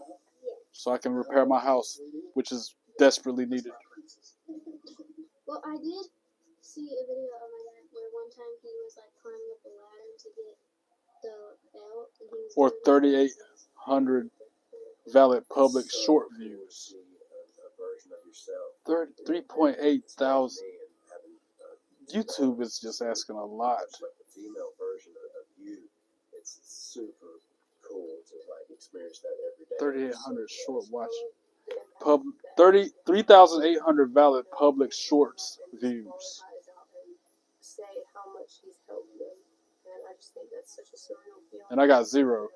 so I can repair my house, which is desperately needed. Well, I did see a video of my dad where one time he was like climbing up a ladder to get the belt, and he was Or doing it 3,800 valid public short views. 3.8 thousand. YouTube is just asking a lot. The female version of you, it's super cool to like experience that every day. 3,800 short watch. 3,800 valid public shorts views. Say how much he's helped them, and I just think that's such a surreal feeling. And I got 0,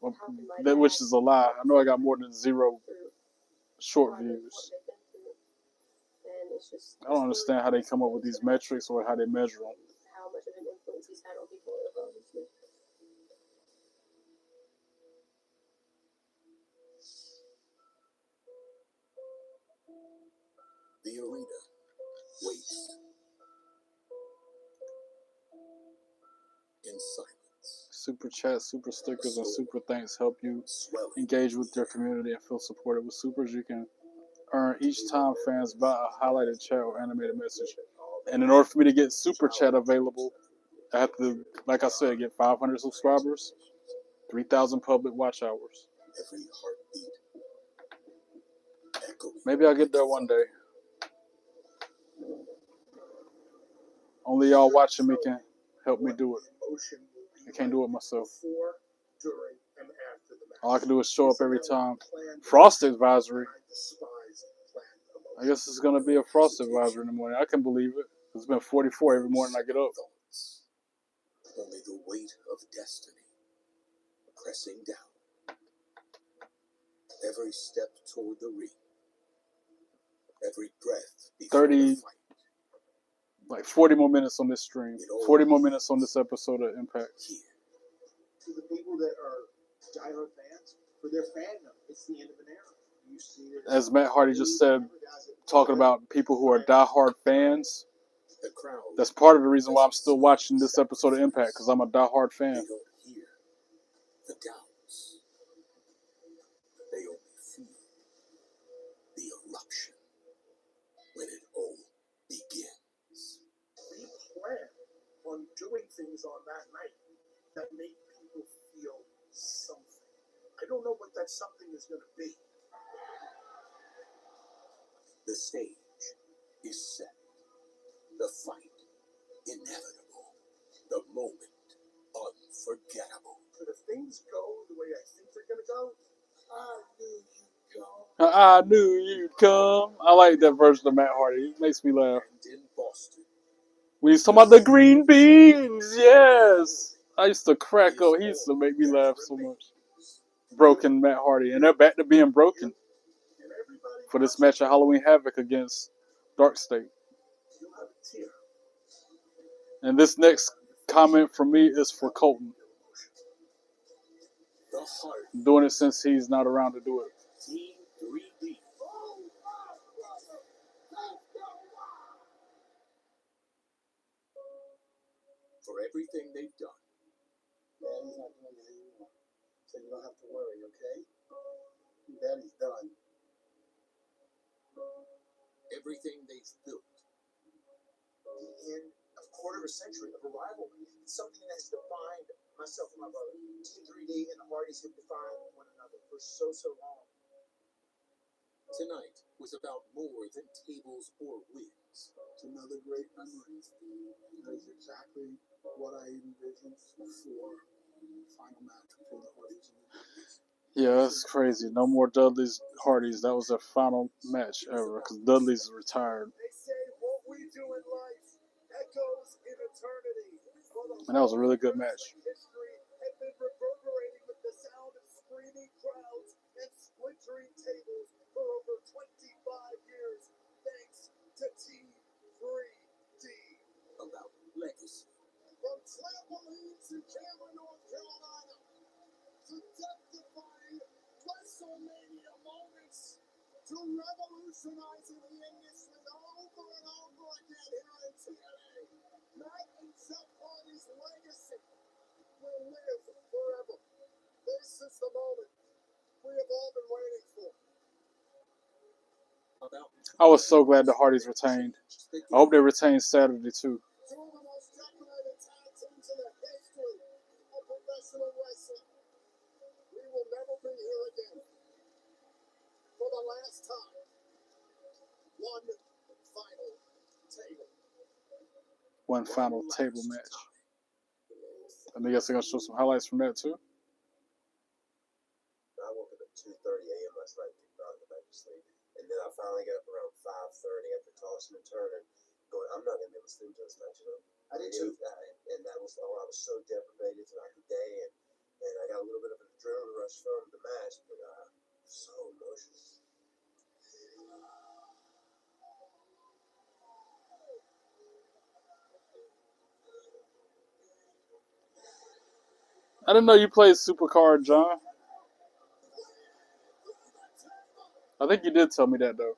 which is a lie. I know I got more than 0 short views. I don't understand how they come up with these metrics or how they measure them. How much of an influence he's had on people around him. The arena waits in silence. Super chats, super stickers, and super thanks help you engage with your community and feel supported. With supers, you can earn each time fans buy a highlighted chat or animated message. And in order for me to get super chat available, I have to, like I said, get 500 subscribers, 3,000 public watch hours. Every heartbeat echoing. Maybe I'll get there one day. Only y'all watching me can help me do it. I can't do it myself. Before, during, and after the match. All I can do is show up every time. Frost advisory. I guess it's going to be a frost advisory in the morning. I can believe it. It's been 44 every morning I get up. Only the weight of destiny pressing down. Every step toward the ring. Every breath before 30, the fight. like 40 more minutes on this stream. 40 more minutes on this episode of Impact. To the people that are diehard fans, for their fandom, it's the end of an era. You see it. As Matt Hardy just said, talking about people who are diehard fans, The crowd. that's part of the reason why I'm still watching this episode of Impact, because I'm a diehard fan. They don't hear the doubts. They only feel the eruption when it all begins. We plan on doing things on that night that make people feel something. I don't know what that something is going to be. The stage is set. The fight inevitable. The moment unforgettable. But if things go the way I think they're going to go, I knew you'd go. I knew you'd come. I like that version of Matt Hardy. It makes me laugh. And in Boston, When he's talking about the green beans, yes. I used to crack up. He used to make me laugh so much. Broken Matt Hardy. And they're back to being broken for this match of Halloween Havoc against Dark State. You'll have a tear. And this next comment from me is for Colton. the heart, I'm doing it since he's not around to do it. Team 3D. For everything they've done. Daddy's not doing it anymore. So you don't have to worry, okay? Daddy's done. Everything they've built. In a quarter of a century of a rivalry, something that has defined myself and my brother. Team 3D and the Hardys have defined one another for so long. Tonight was about more than tables or wins. It's another great memory. That is exactly what I envisioned for the final match between the Hardys and the Hardys. Yeah, that's crazy. No more Dudley's Hardys. That was their final match ever because Dudley's retired. They say what we do in life echoes in eternity. And that was a really good match. History had been reverberating with the sound of screaming crowds and splintering tables for over 25 years, thanks to T3D. About legacy. From trampolines in Cameron, North Carolina, to death-defying WrestleMania moments, to revolutionizing the industry over and over again here in TNA, Matt and Jeff Hardy's legacy will live forever. This is the moment we have all been waiting for. I was so glad the Hardys retained. I hope they retain Saturday too. Two of the most decorated tag teams in the history of professional wrestling. We will never be here again. For the last time. One final table. One final table match. And I guess they're gonna show some highlights from that too. I woke up at 2:30 a.m. last night to go back to sleep. And then I finally got up around 5:30 after tossing and turning, going, I'm not going to be able to sleep until this match is over. I did too. And that was, I was so deprivated throughout the day. And I got a little bit of an adrenaline rush from the match, but so emotional. I didn't know you played Supercard, John. I think you did tell me that though.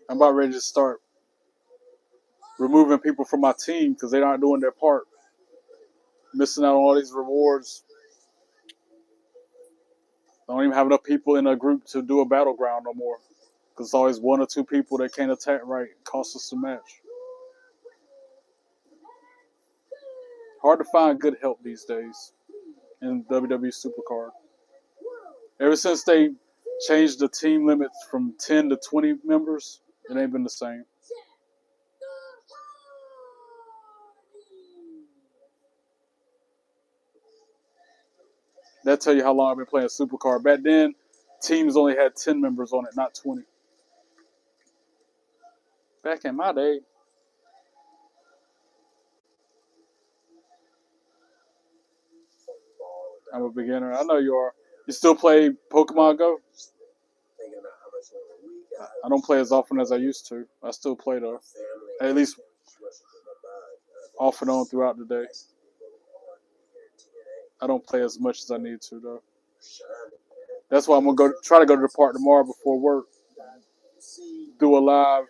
I'm about ready to start removing people from my team because they're not doing their part. Missing out on all these rewards. I don't even have enough people in a group to do a battleground no more. Because it's always one or two people that can't attack right. Cost us the match. Hard to find good help these days in WWE Supercard. Ever since they changed the team limits from 10 to 20 members, it ain't been the same. That tell you how long I've been playing Supercard. Back then, teams only had 10 members on it, not 20. Back in my day. I'm a beginner. I know you are. You still play Pokemon Go? I don't play as often as I used to. I still play though. At least off and on throughout the day. I don't play as much as I need to though. That's why I'm gonna try to go to the park tomorrow before work. Do a live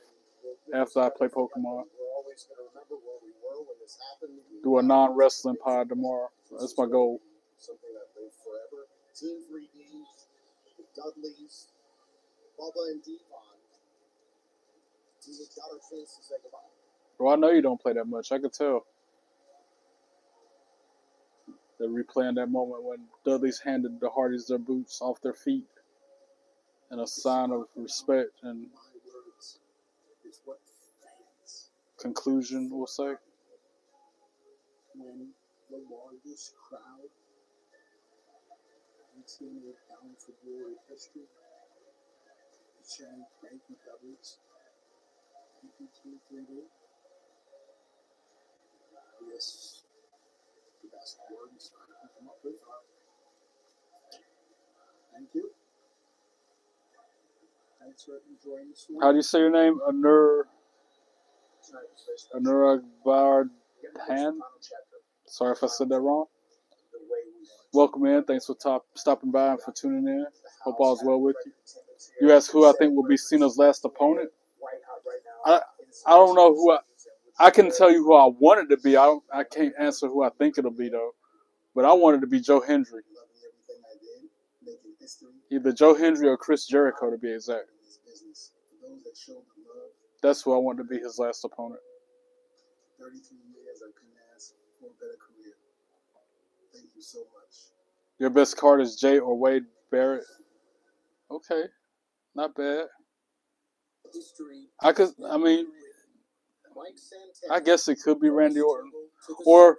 after I play Pokemon. Do a non-wrestling pod tomorrow. That's my goal. Something that lived forever. Team 3D, the Dudleys, Bubba and Devon. We got our chance to say goodbye. Well, I know you don't play that much. I could tell. They're replaying that moment when Dudley's handed the Hardys their boots off their feet in a sign of respect and conclusion, we'll say. When the largest crowd in TNA Bound for Glory history is sharing Frank McDougall's Team 3D. Yes, the best words I can come up with are thank you. Thanks for enjoying this one. How do you say your name? Anuragvardan? Sorry if I said that wrong. Welcome in. Thanks for stopping by and for tuning in. Hope all's well with you. You asked who I think will be Cena's last opponent. I don't know who I can tell you who I want it to be. I can't answer who I think it'll be though. But I want it to be Joe Hendry. Either Joe Hendry or Chris Jericho to be exact. That's who I want to be his last opponent. 33 years I couldn't ask for a better career. Thank you so much. Your best card is Jay or Wade Barrett. Okay, not bad. Mike Santana I guess it could be Randy Orton. Or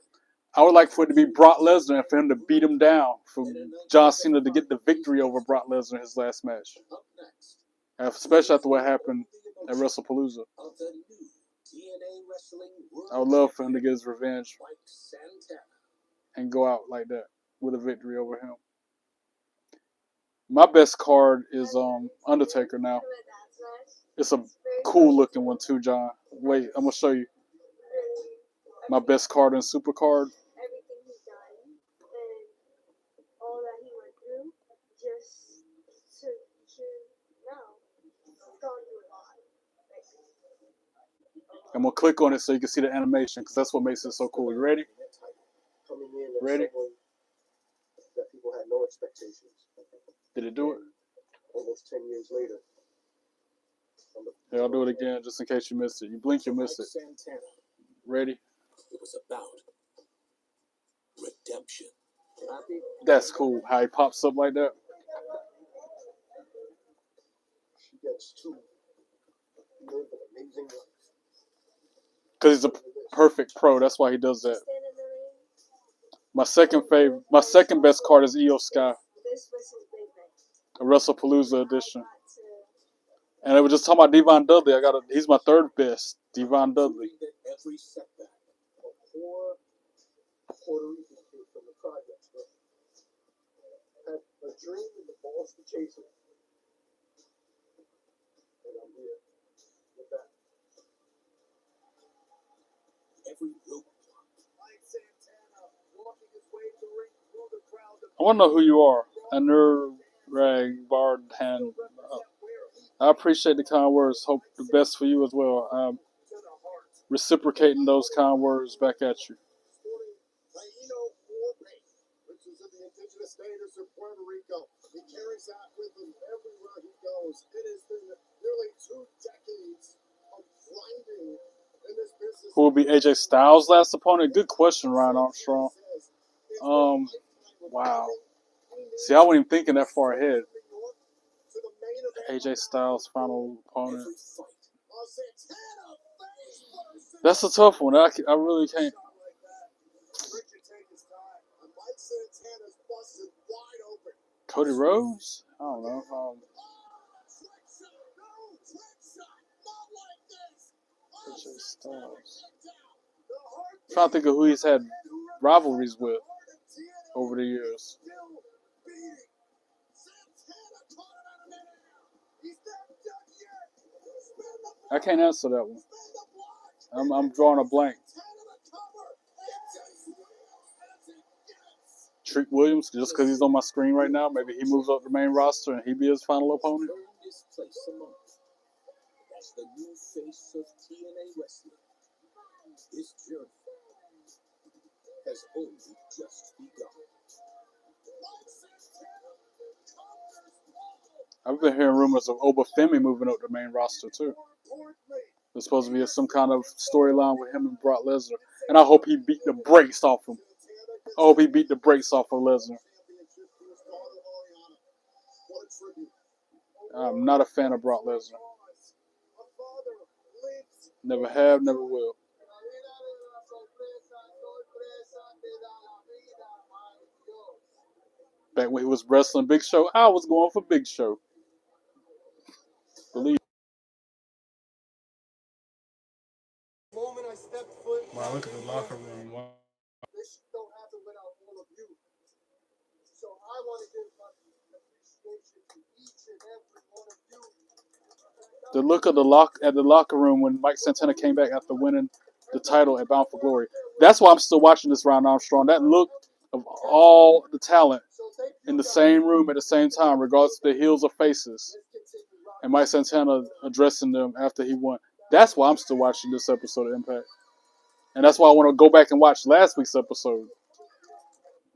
I would like for it to be Brock Lesnar and for him to beat him down, for John Cena to get the victory over Brock Lesnar in his last match. Up next, Especially after what happened at WrestlePalooza. of the new TNA Wrestling World I would love for him to get his revenge Mike Santana. and go out like that with a victory over him. My best card is Undertaker now. It's a cool looking one too, John. Wait, I'm gonna show you my best card and super card. Everything he's done and all that he went through, just to know he's gone through a lot. I'm gonna click on it so you can see the animation because that's what makes it so cool. You ready? Coming in as Ready? someone that people had no expectations. Did it do it? Almost 10 years later. Yeah, I'll do it again just in case you missed it. You blink, you miss it. Santana. Ready? It was about redemption. Happy? That's cool. How he pops up like that. She gets to live an amazing life. Because he's a perfect pro. That's why he does that. Stand in the ring. My second best card is Io Sky, This was his big thing. a WrestlePalooza edition. And I was just talking about Devon Dudley. He's my third best, Devon Dudley. Every setback. A poor Puerto Rican kid from the projects, bro. Had a dream and the balls to chase it. And I'm here with that. Every rope. Mike Santana walking his way to the ring through the crowd. I want to know who you are. Anurag Bardhan. I appreciate the kind words. Hope the best for you as well. I'm reciprocating those kind words back at you. Which is in the indigenous status of Puerto Rico. He carries that with him everywhere he goes. It has been nearly 2 decades of grinding in this business. Who will be AJ Styles' last opponent? Good question, Ryan Armstrong. Wow. See, I wasn't even thinking that far ahead. AJ Styles' final opponent. That's a tough one. I really can't. Cody Rhodes? I don't know. AJ Styles. I'm trying to think of who he's had rivalries with over the years. I can't answer that one. I'm drawing a blank. Treat Williams, just because he's on my screen right now, maybe he moves up the main roster and he be his final opponent. This place among us as the new face of TNA wrestling. This journey has only just begun. I've been hearing rumors of Obafemi moving up the main roster too. There's supposed to be some kind of storyline with him and Brock Lesnar, and I hope he beat the brakes off him. I hope he beat the brakes off of Lesnar. I'm not a fan of Brock Lesnar. Never have, never will. Back when he was wrestling Big Show, I was going for Big Show. Believe. Moment I stepped foot. Wow, look at the locker room. Wow. This don't happen without all of you. So I want to give my appreciation to each and every one of you. The look of the locker room when Mike Santana came back after winning the title at Bound for Glory. That's why I'm still watching this Ryan Armstrong. That look of all the talent in the same room at the same time, regardless of the heels or faces, and Mike Santana addressing them after he won. That's why I'm still watching this episode of Impact. And that's why I want to go back and watch last week's episode.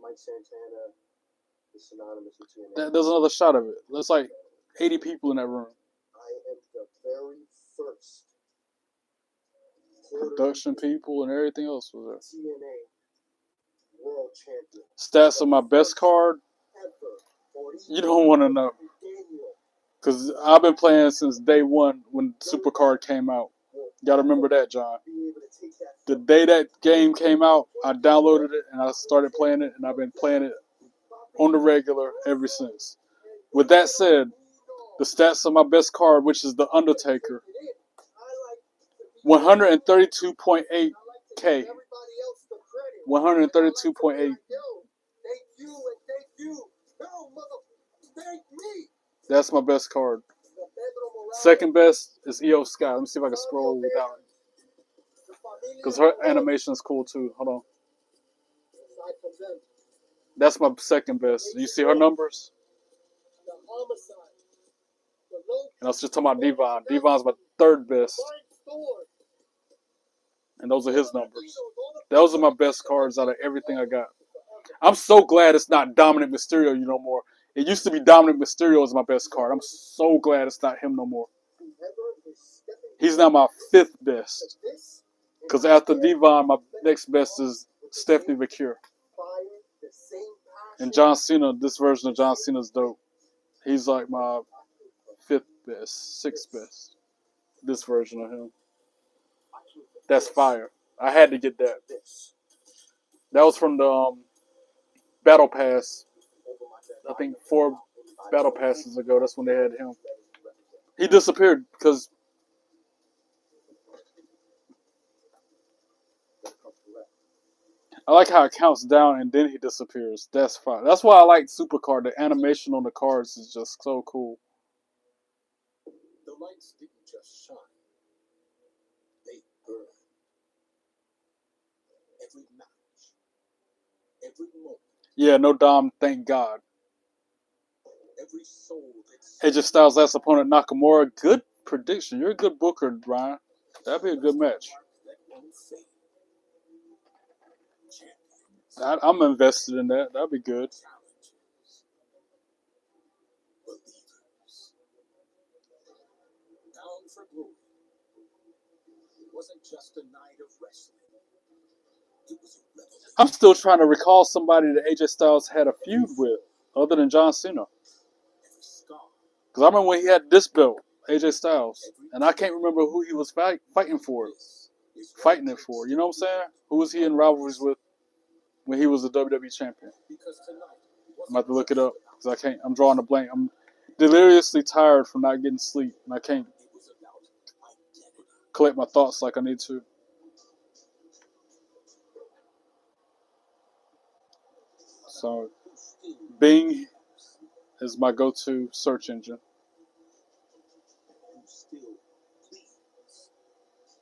Mike Santana is synonymous with TNA. There's another shot of it. There's like 80 people in that room. I am the very first Production people and everything else was there. TNA World Champion. Stats of my best card, you don't want to know. Because I've been playing since day one when Supercard came out. Gotta remember that, John. be able to take that The day that game came out, I downloaded it and I started playing it, and I've been playing it on the regular ever since. With that said, the stats of my best card, which is the Undertaker, 132.8K. 132.8. That's my best card. Second best is EO Sky. Let me see if I can scroll without it. Because her animation is cool too. Hold on. That's my second best. You see her numbers? And I was just talking about Devon. Devon's my third best. And those are his numbers. Those are my best cards out of everything I got. I'm so glad it's not Dominic Mysterio no more. It used to be Dominic Mysterio as my best card. I'm so glad it's not him no more. He's now my fifth best. Because after Devon, my next best is Stephanie McCure. And John Cena, this version of John Cena's dope. He's like my fifth best, sixth best. This version of him. That's fire. I had to get that. That was from the Battle Pass. I think 4 Battle Passes ago. That's when they had him. He disappeared because I like how it counts down and then he disappears. That's fine. That's why I like Supercard. The animation on the cards is just so cool. The lights didn't just shine. They burned. Every match. Every moment. Yeah, no Dom, thank God. Every soul AJ Styles' last opponent, Nakamura. Good prediction. You're a good booker, Brian. That'd be a good match. I'm invested in that. That'd be good. Bound for glory. It wasn't just a night of wrestling. It was a revolution. I'm still trying to recall somebody that AJ Styles had a feud with, other than John Cena. Because I remember when he had this belt, AJ Styles, and I can't remember who he was fighting for. Fighting it for. You know what I'm saying? Who was he in rivalries with when he was the WWE champion? I'm about to look it up because I can't. I'm drawing a blank. I'm deliriously tired from not getting sleep, and I can't collect my thoughts like I need to. So, Bing is my go-to search engine. Still please.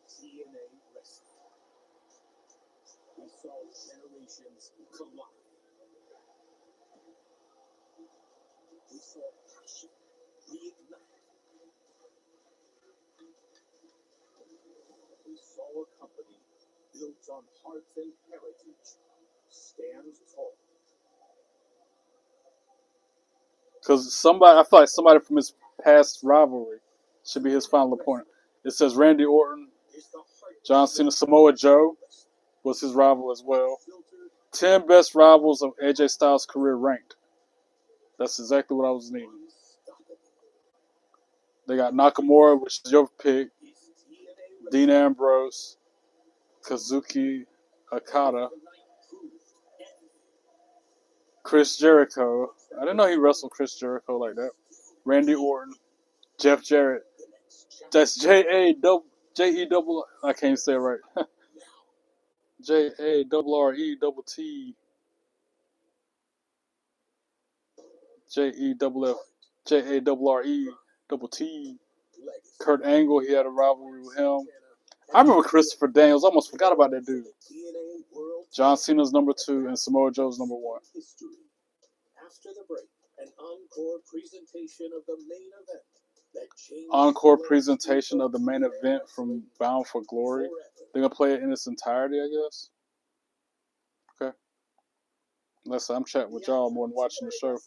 TNA wrestling. We saw generations collide. We saw passion reignite. We saw a company built on heart and heritage stand tall. Because somebody, I feel like somebody from his past rivalry should be his final opponent. It says Randy Orton, John Cena, Samoa Joe was his rival as well. 10 best rivals of AJ Styles' career ranked. That's exactly what I was needing. They got Nakamura, which is your pick, Dean Ambrose, Kazuki Okada, Chris Jericho. I didn't know he wrestled Chris Jericho like that. Randy Orton, Jeff Jarrett. That's J-E-double. I can't say it right. J-A-R-R-E-double-T. J-E-double-F. J-A-R-R-E-double-T. Kurt Angle, he had a rivalry with him. I remember Christopher Daniels. Almost forgot about that dude. John Cena's number 2 and Samoa Joe's number 1. After the break, an encore presentation of the main event. Encore presentation of the main event from Bound for Glory. They're going to play it in its entirety, I guess. Okay. Listen, I'm chatting with y'all more than watching the show.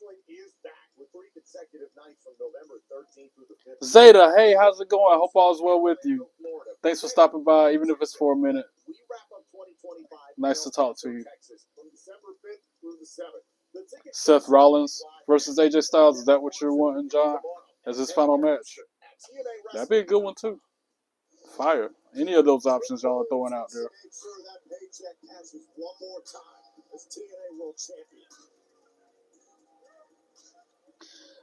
Zeta, hey, how's it going? I hope all's well with you. Thanks for stopping by, even if it's for a minute. Nice to talk to you. Seth Rollins versus AJ Styles. Is that what you're wanting, John? As his final match? That'd be a good one, too. Fire. Any of those options y'all are throwing out there. Make sure that paycheck cashes one more time as TNA World Champion.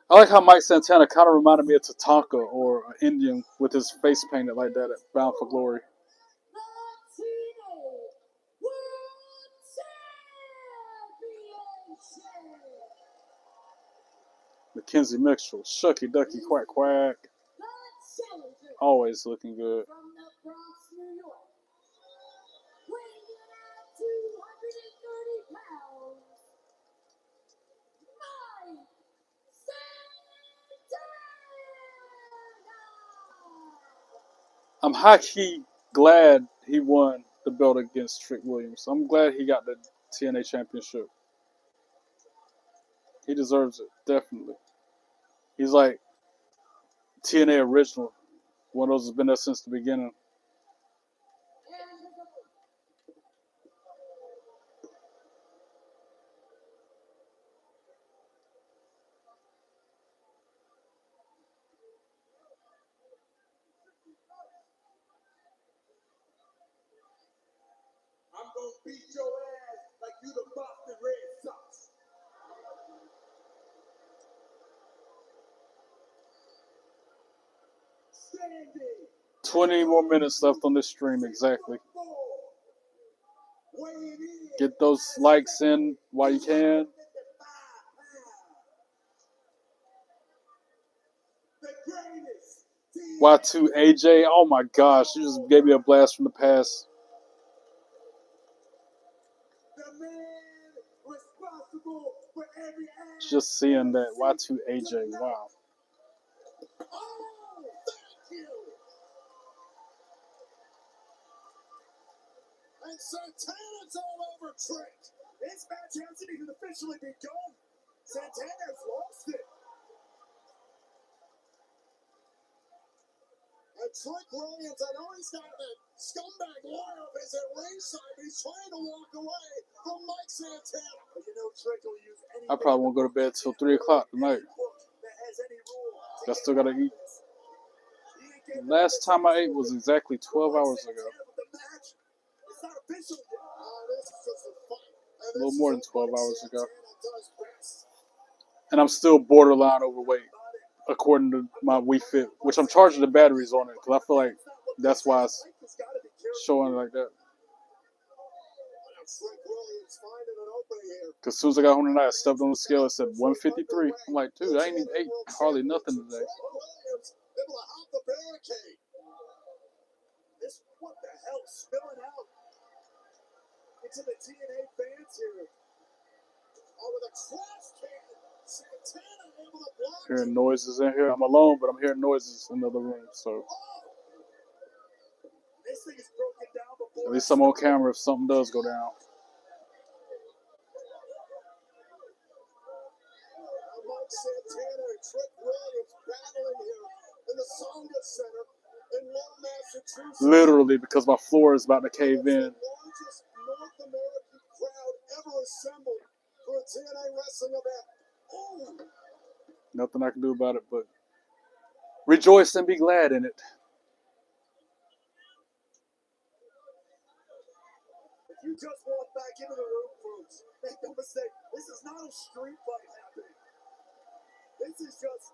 I like how Mike Santana kind of reminded me of Tatanka or an Indian with his face painted like that at Bound for Glory. Mackenzie Mitchell, Shucky Ducky Quack Quack. Always looking good. I'm high-key glad he won the belt against Trick Williams. I'm glad he got the TNA Championship. He deserves it, definitely. He's like TNA original. One of those has been there since the beginning. I'm gonna beat your ass like you the Boston Red Sox. Standing. 20 more minutes left on this stream, exactly. Get those likes in while you can. Y2 AJ, oh my gosh, you just gave me a blast from the past. Just seeing that Y2 AJ, wow. And Santana's all over Trick. This match hasn't even officially begun. Santana's lost it. And Trick Williams, I know he's got that scumbag lawyer of his at ringside, but he's trying to walk away from Mike Santana. But you know Trick will use anything. I probably won't go to bed till 3 o'clock tonight. I still gotta eat. Last time I ate was exactly 12 hours ago. A little more than 12 hours ago. And I'm still borderline overweight, according to my Wii Fit, which I'm charging the batteries on it, because I feel like that's why it's showing like that. Because as soon as I got home tonight, I stepped on the scale, it said 153. I'm like, dude, I ain't even ate hardly nothing today. This, what the hell, spilling out into the TNA fans here. Oh, with a trash can. Santana able to block. Hearing noises in here. I'm alone, but I'm hearing noises in the other room. So This thing is broken down before. at least I'm on camera if something does go down. Mike Santana and Trick Williams battling here in the Songa Center in Lowell, Massachusetts. Literally, because my floor is about to cave in. The largest North American crowd ever assembled for a TNA wrestling event. Oh. Nothing I can do about it, but rejoice and be glad in it. If you just walk back into the room, folks, make no mistake, this is not a street fight happening. This is just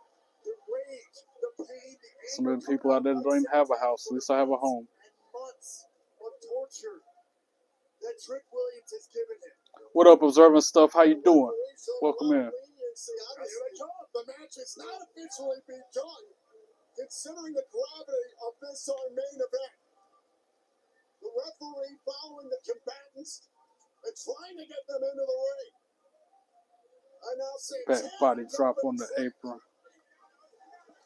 the rage, the pain, the anger. Some of the people out there that don't even have a house. At least I have a home. And months of torture that Trick Williams has given him. What up, observing stuff? How you doing? Welcome in. Here they come. The match is not officially begun, considering the gravity of this our main event. The referee following the combatants and trying to get them into the ring. I now say Back body drop on the apron.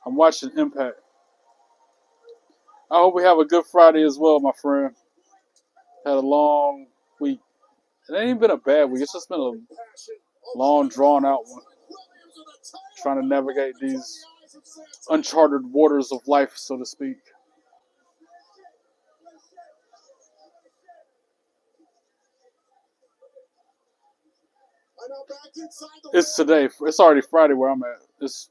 I'm watching Impact. I hope we have a good Friday as well, my friend. Had a long week. It ain't even been a bad week. It's just been a long, drawn-out one. Trying to navigate these uncharted waters of life, so to speak. It's today. It's already Friday where I'm at. It's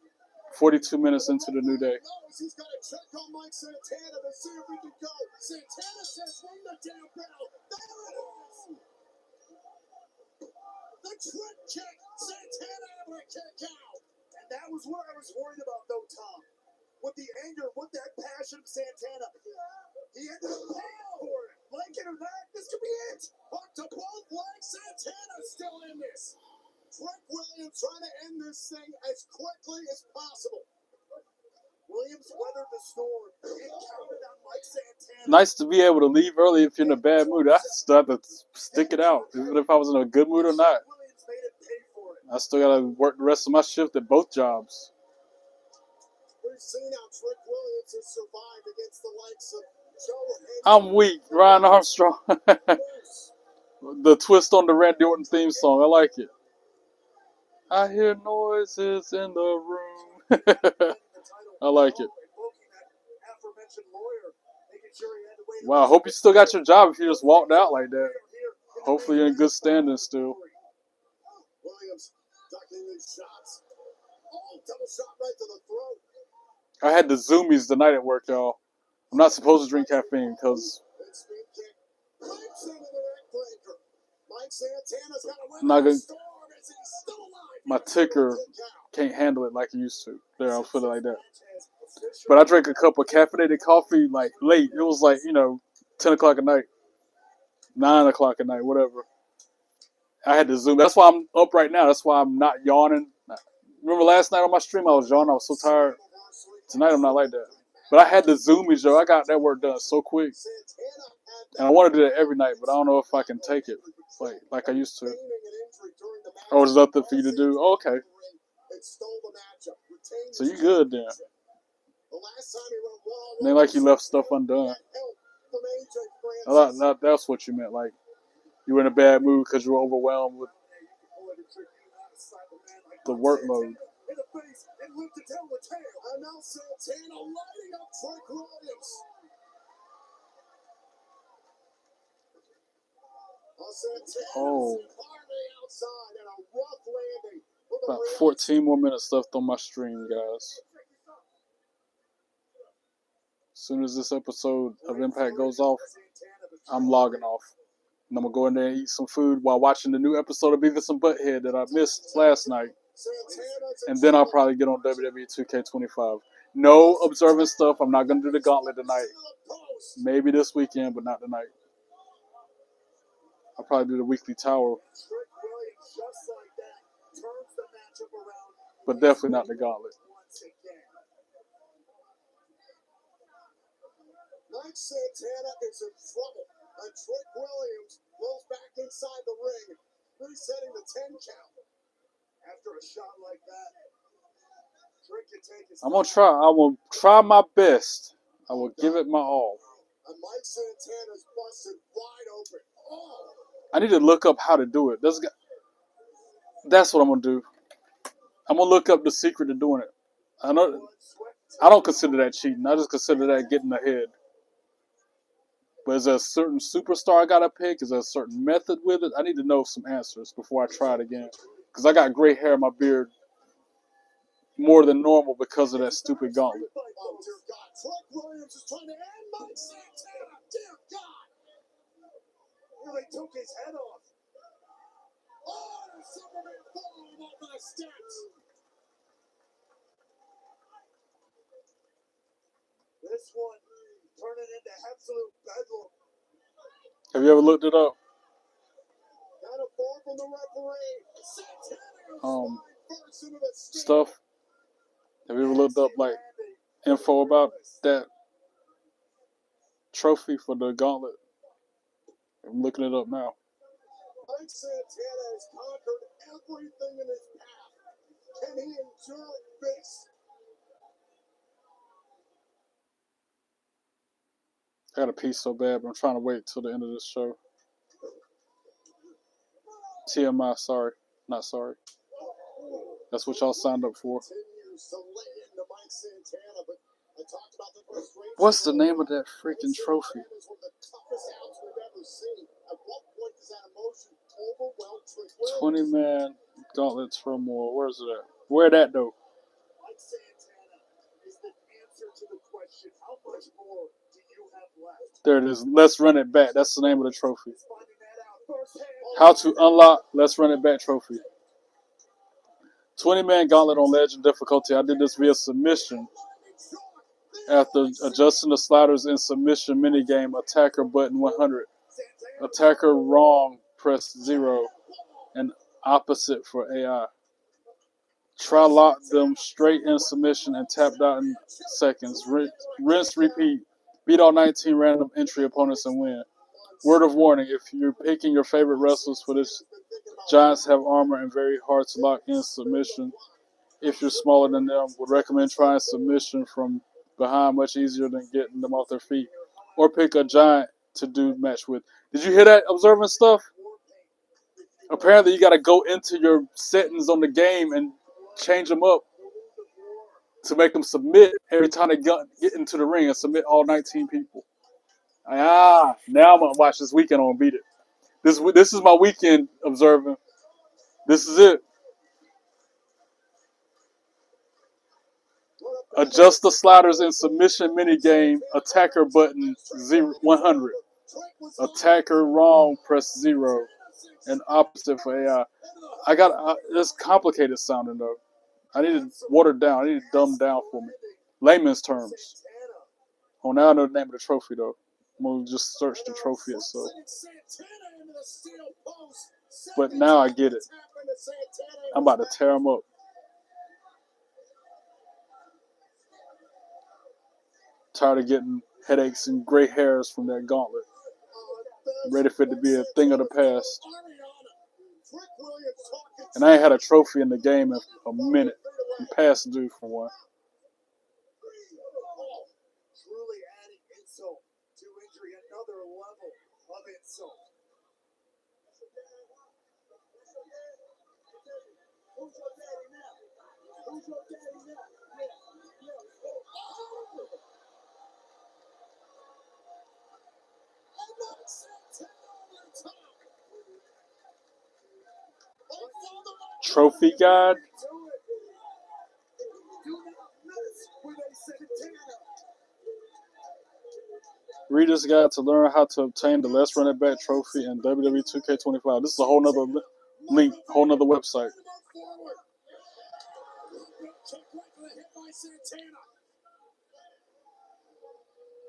42 minutes into the new day. He's got to check on Mike Santana to see if he can go. Santana says, ring the damn bell. There it is. The trick kick. Santana able to kick out. And that was what I was worried about, though, Tom. With the anger, with that passion of Santana. He ended up paying for it. Like it or not, this could be it. Hook to both legs. Santana's still in this. Trick Williams trying to end this thing as quickly as possible. Williams weathered the storm. It counted on Mike Santana. Nice to be able to leave early if you're in a bad mood. I still have to stick it out, even if I was in a good mood or not. Williams made it pay for it. I still got to work the rest of my shift at both jobs. We've seen how Trick Williams has survived against the likes of Joe Hayes. I'm weak, Ryan Armstrong. The twist on the Randy Orton theme song, I like it. I hear noises in the room. I like it. Wow, I hope you still got your job if you just walked out like that. Hopefully you're in good standing still. Williams ducking these shots. Oh, double shot right to the throat. I had the zoomies tonight at work, y'all. I'm not supposed to drink caffeine because Big speed kick. Rips into the neck breaker. Mike Santana's got to win Not the gonna- storm as he's still alive. my ticker can't handle it like it used to. There, I'll put it like that. But I drank a cup of caffeinated coffee like late. It was like, 10 o'clock at night, 9 o'clock at night, whatever. I had to zoom. That's why I'm up right now. That's why I'm not yawning. Remember last night on my stream, I was yawning. I was so tired. Tonight, I'm not like that. But I had the zoomies, yo. I got that work done so quick. And I want to do that every night, but I don't know if I can take it like I used to. Oh, there's nothing for you to do? Oh, okay. So you good then. It ain't like you left stuff undone. I thought that's what you meant. Like, you were in a bad mood because you were overwhelmed with the workload. In the face and lived to tell the tale. And now Santana lighting up Trick Williams. Oh. Outside and a rough landing with a About 14 more minutes left on my stream, guys. As soon as this episode of Impact goes off, I'm logging off. And I'm going to go in there and eat some food while watching the new episode of Beavis and Butthead that I missed last night. And then I'll probably get on WWE 2K25. No observing stuff. I'm not going to do the gauntlet tonight. Maybe this weekend, but not tonight. I'll probably do the weekly tower. But definitely not the gauntlet. Mike Santana is in trouble. And Trick Williams rolls back inside the ring, resetting the 10 count. After a shot like that, Trick can take his. I'm gonna try. I will try my best. I will give it my all. And Mike Santana's busted wide open. Oh. I need to look up how to do it. That's what I'm gonna do. I'm gonna look up the secret to doing it. I don't consider that cheating. I just consider that getting ahead. But is there a certain superstar I gotta pick? Is there a certain method with it? I need to know some answers before I try it again. Because I got gray hair in my beard more than normal because of that stupid gauntlet. Oh, dear God. Trick Williams is trying to end Mike Santana. Dear God. Well, they took his head off. Oh, the Superman falling over the steps. This one turning into absolute bedlam. Have you ever looked it up? Got a ball from the referee. Santana first into the steam. Stuff. Have you ever looked up info about that trophy for the gauntlet? I'm looking it up now. Mike Santana has conquered everything in his path. Can he endure this? I got a piece so bad, but I'm trying to wait till the end of this show. TMI, sorry. Not sorry. That's what y'all signed up for. What's the name of that freaking trophy? 20-man gauntlet turmoil. Where's it at? Where that though? much more do you have left? There it is. Let's Run It Back. That's the name of the trophy. He's finding that out firsthand. How to unlock Let's Run It Back trophy. 20-man gauntlet on legend difficulty. I did this via submission. After adjusting the sliders in submission minigame, attacker button 100. Attacker wrong, press 0. And opposite for AI. Try lock them straight in submission and tapped out in seconds. Rinse, repeat. Beat all 19 random entry opponents and win. Word of warning, if you're picking your favorite wrestlers for this, giants have armor and very hard to lock in submission. If you're smaller than them, would recommend trying submission from behind, much easier than getting them off their feet. Or pick a giant to do match with. Did you hear that, observing stuff? Apparently you got to go into your settings on the game and change them up to make them submit every time they get into the ring and submit all 19 people. Now I'm going to watch this weekend on Beat It. This is my weekend observing. This is it. Adjust the sliders in submission minigame. Attacker button 100. Attacker wrong, press 0. And opposite for AI. It's complicated sounding though. I need to water it down. I need to dumb down for me. Layman's terms. Oh, now I know the name of the trophy though. I'm going to just search the trophy itself. But now I get it. I'm about to tear them up. Tired of getting headaches and gray hairs from that gauntlet. Ready for it to be a thing of the past. And I ain't had a trophy in the game in a minute. I'm past due for one. Truly adding insult to injury, another level of insult. Who's your daddy now? Who's your daddy now? Trophy guide. Read this guide to learn how to obtain the Let's Run It Back trophy in WWE 2K25. This is a whole nother link, whole nother website.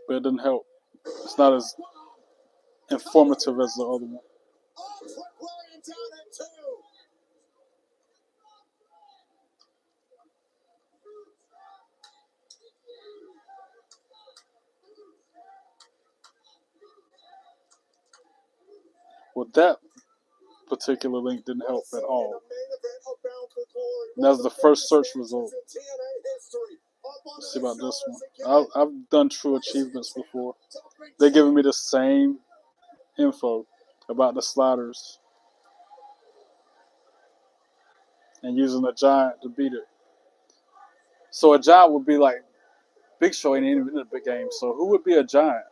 But it didn't help. It's not as informative as the other one. Well, that particular link didn't help at all. That's the first search result. Let's see about this one. I've done True Achievements before. They're giving me the same info about the sliders and using a giant to beat it. So a giant would be like Big Show ain't even in the big game. So who would be a giant?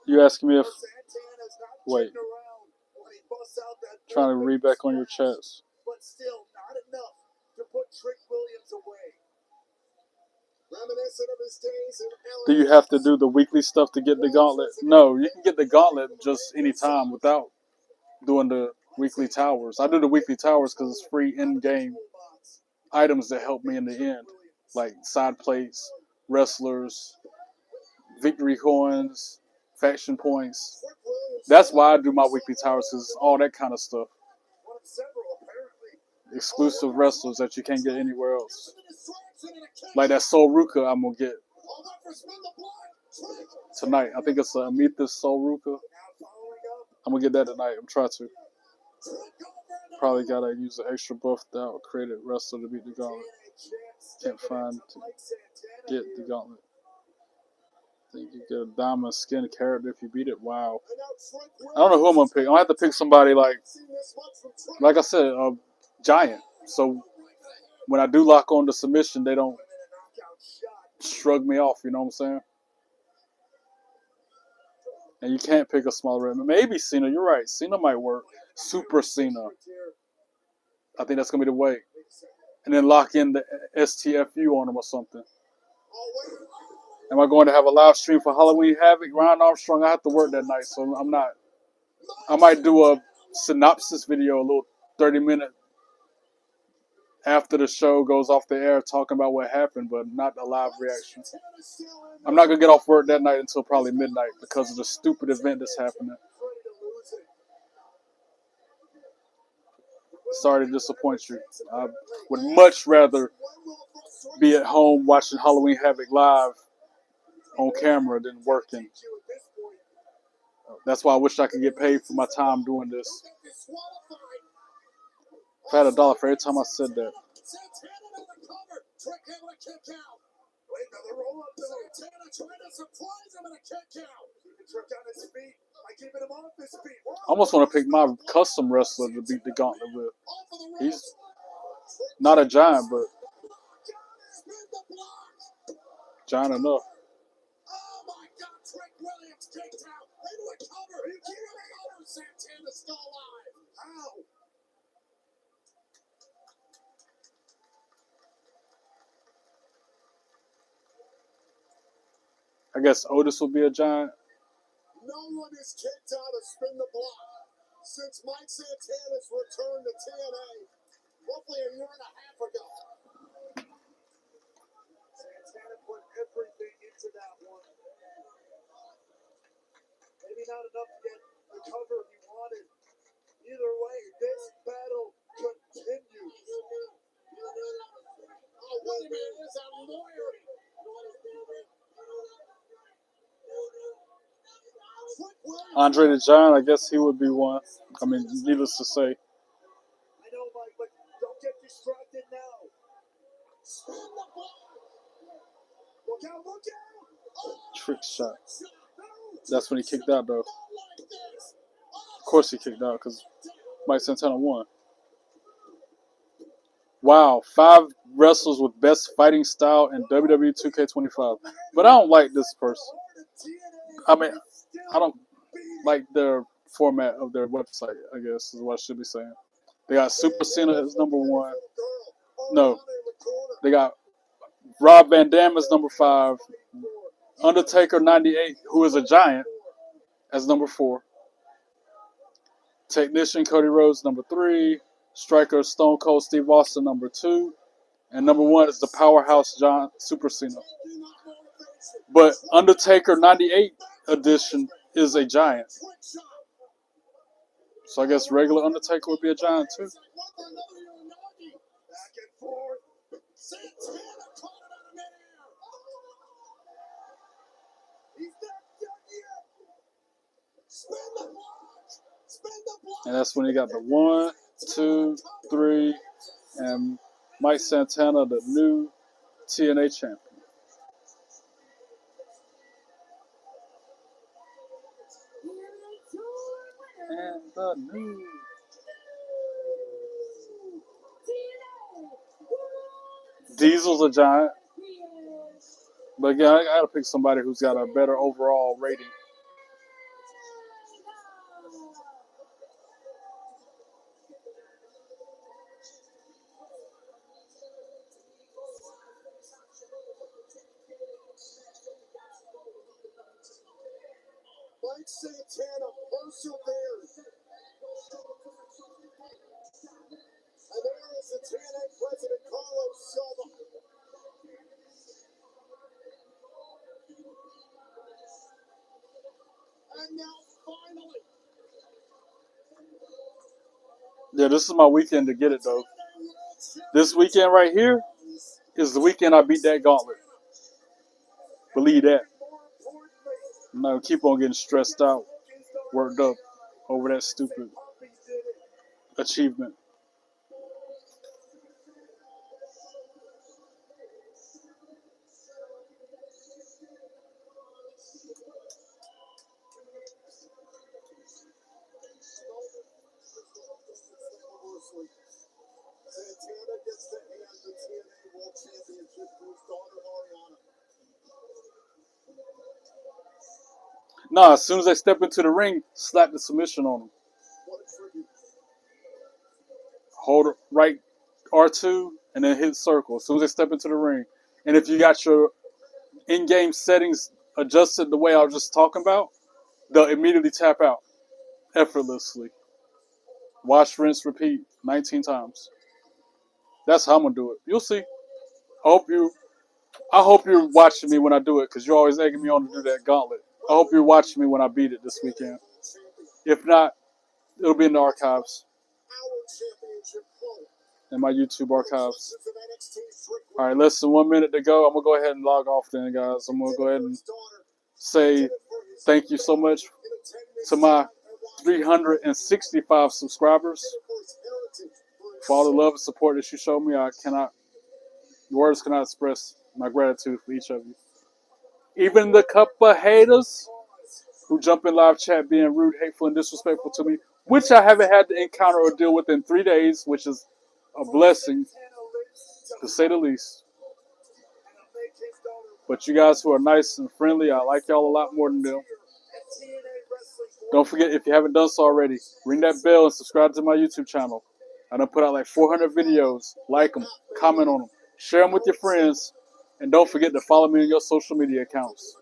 You asking me if... Wait. Trying to read back on your chats. But still not enough to put Trick Williams away. Reminiscent of his days in Do you have to do the weekly stuff to get the gauntlet? No, you can get the gauntlet just anytime without doing the weekly towers. I do the weekly towers because it's free in-game items that help me in the end. Like side plates, wrestlers, victory coins, faction points. That's why I do my weekly towers, because all that kind of stuff. Exclusive wrestlers that you can't get anywhere else. Like that Soul Ruka I'm going to get tonight. I think it's a Amethys Soul Ruka. I'm going to get that tonight. I'm trying to. Probably got to use an extra buffed out created wrestler to beat the gauntlet. Can't find to get the gauntlet. I think you get a diamond skin character if you beat it. Wow. I don't know who I'm going to pick. I'm going to have to pick somebody like I said, a giant. So when I do lock on the submission, they don't shrug me off. You know what I'm saying? And you can't pick a smaller event. Maybe Cena. You're right. Cena might work. Super Cena. I think that's gonna be the way. And then lock in the STFU on them or something. Am I going to have a live stream for Halloween Havoc? Ryan Armstrong, I have to work that night, so I'm not. I might do a synopsis video, a little 30-minute after the show goes off the air, talking about what happened, but not a live reaction. I'm not gonna get off work that night until probably midnight because of the stupid event that's happening. Sorry to disappoint you. I would much rather be at home watching Halloween Havoc live on camera than working. That's why I wish I could get paid for my time doing this. If I had $1 for every time I said that. I almost want to pick my custom wrestler to beat the gauntlet with. He's not a giant, but giant enough. I guess Otis will be a giant. No one is kicked out of Spin the Block since Mike Santana's return to TNA roughly a year and a half ago. Santana put everything into that one. Maybe not enough to get the cover he wanted. Either way, this battle continues. Oh, wait a minute, there's a lawyer. Andre the Giant, I guess he would be one. I mean, needless to say. I know, Mike, but don't get distracted now. Spin the block. Look out, look out. Oh, Trick shot. That's when he kicked out, though. Of course he kicked out, because Mike Santana won. Wow, 5 wrestlers with best fighting style in WWE 2K25. But I don't like this person. I mean, I don't like their format of their website, I guess, is what I should be saying. They got Super Cena as number 1. No. They got Rob Van Dam as number 5. Undertaker 98, who is a giant, as number 4. Technician Cody Rhodes, number 3. Striker Stone Cold Steve Austin, number 2. And number 1 is the powerhouse John Super Cena. But Undertaker 98 edition is a giant. So I guess regular Undertaker would be a giant too. back and forth. Santana caught it out of midair. He's not done yet. Spin the block. Spin the block. And that's when he got the 1, 2, 3, and Mike Santana, the new TNA champion. And the new Diesel's a giant. But again, I gotta pick somebody who's got a better overall rating. Mike Santana perseveres. And there is the TNA president, Carlos Silva. And now, finally, Yeah, this is my weekend to get it though. This weekend right here is the weekend I beat that gauntlet. Believe that. I'm not gonna keep on getting stressed out, worked up over that stupid achievement. Santana gets to hand the TNA World Championship to his daughter, Ariana. Nah, as soon as they step into the ring, slap the submission on them. Hold right R2 and then hit circle as soon as they step into the ring. And if you got your in-game settings adjusted the way I was just talking about, they'll immediately tap out effortlessly. Watch, rinse, repeat 19 times. That's how I'm gonna do it. You'll see. I hope you're watching me when I do it because you're always egging me on to do that gauntlet. I hope you're watching me when I beat it this weekend. If not, it'll be in the archives. In my YouTube archives. Alright, less than 1 minute to go. I'm going to go ahead and log off then, guys. I'm going to go ahead and say thank you so much to my 365 subscribers for all the love and support that you showed me. Words cannot express my gratitude for each of you. Even the couple haters who jump in live chat being rude, hateful, and disrespectful to me, which I haven't had to encounter or deal with in 3 days, which is a blessing, to say the least. But you guys who are nice and friendly, I like y'all a lot more than them. Don't forget, if you haven't done so already, ring that bell and subscribe to my YouTube channel. I done put out like 400 videos. Like them, comment on them, share them with your friends, and don't forget to follow me on your social media accounts.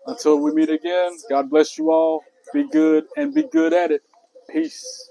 Until we meet again, God bless you all. Be good and be good at it. Peace.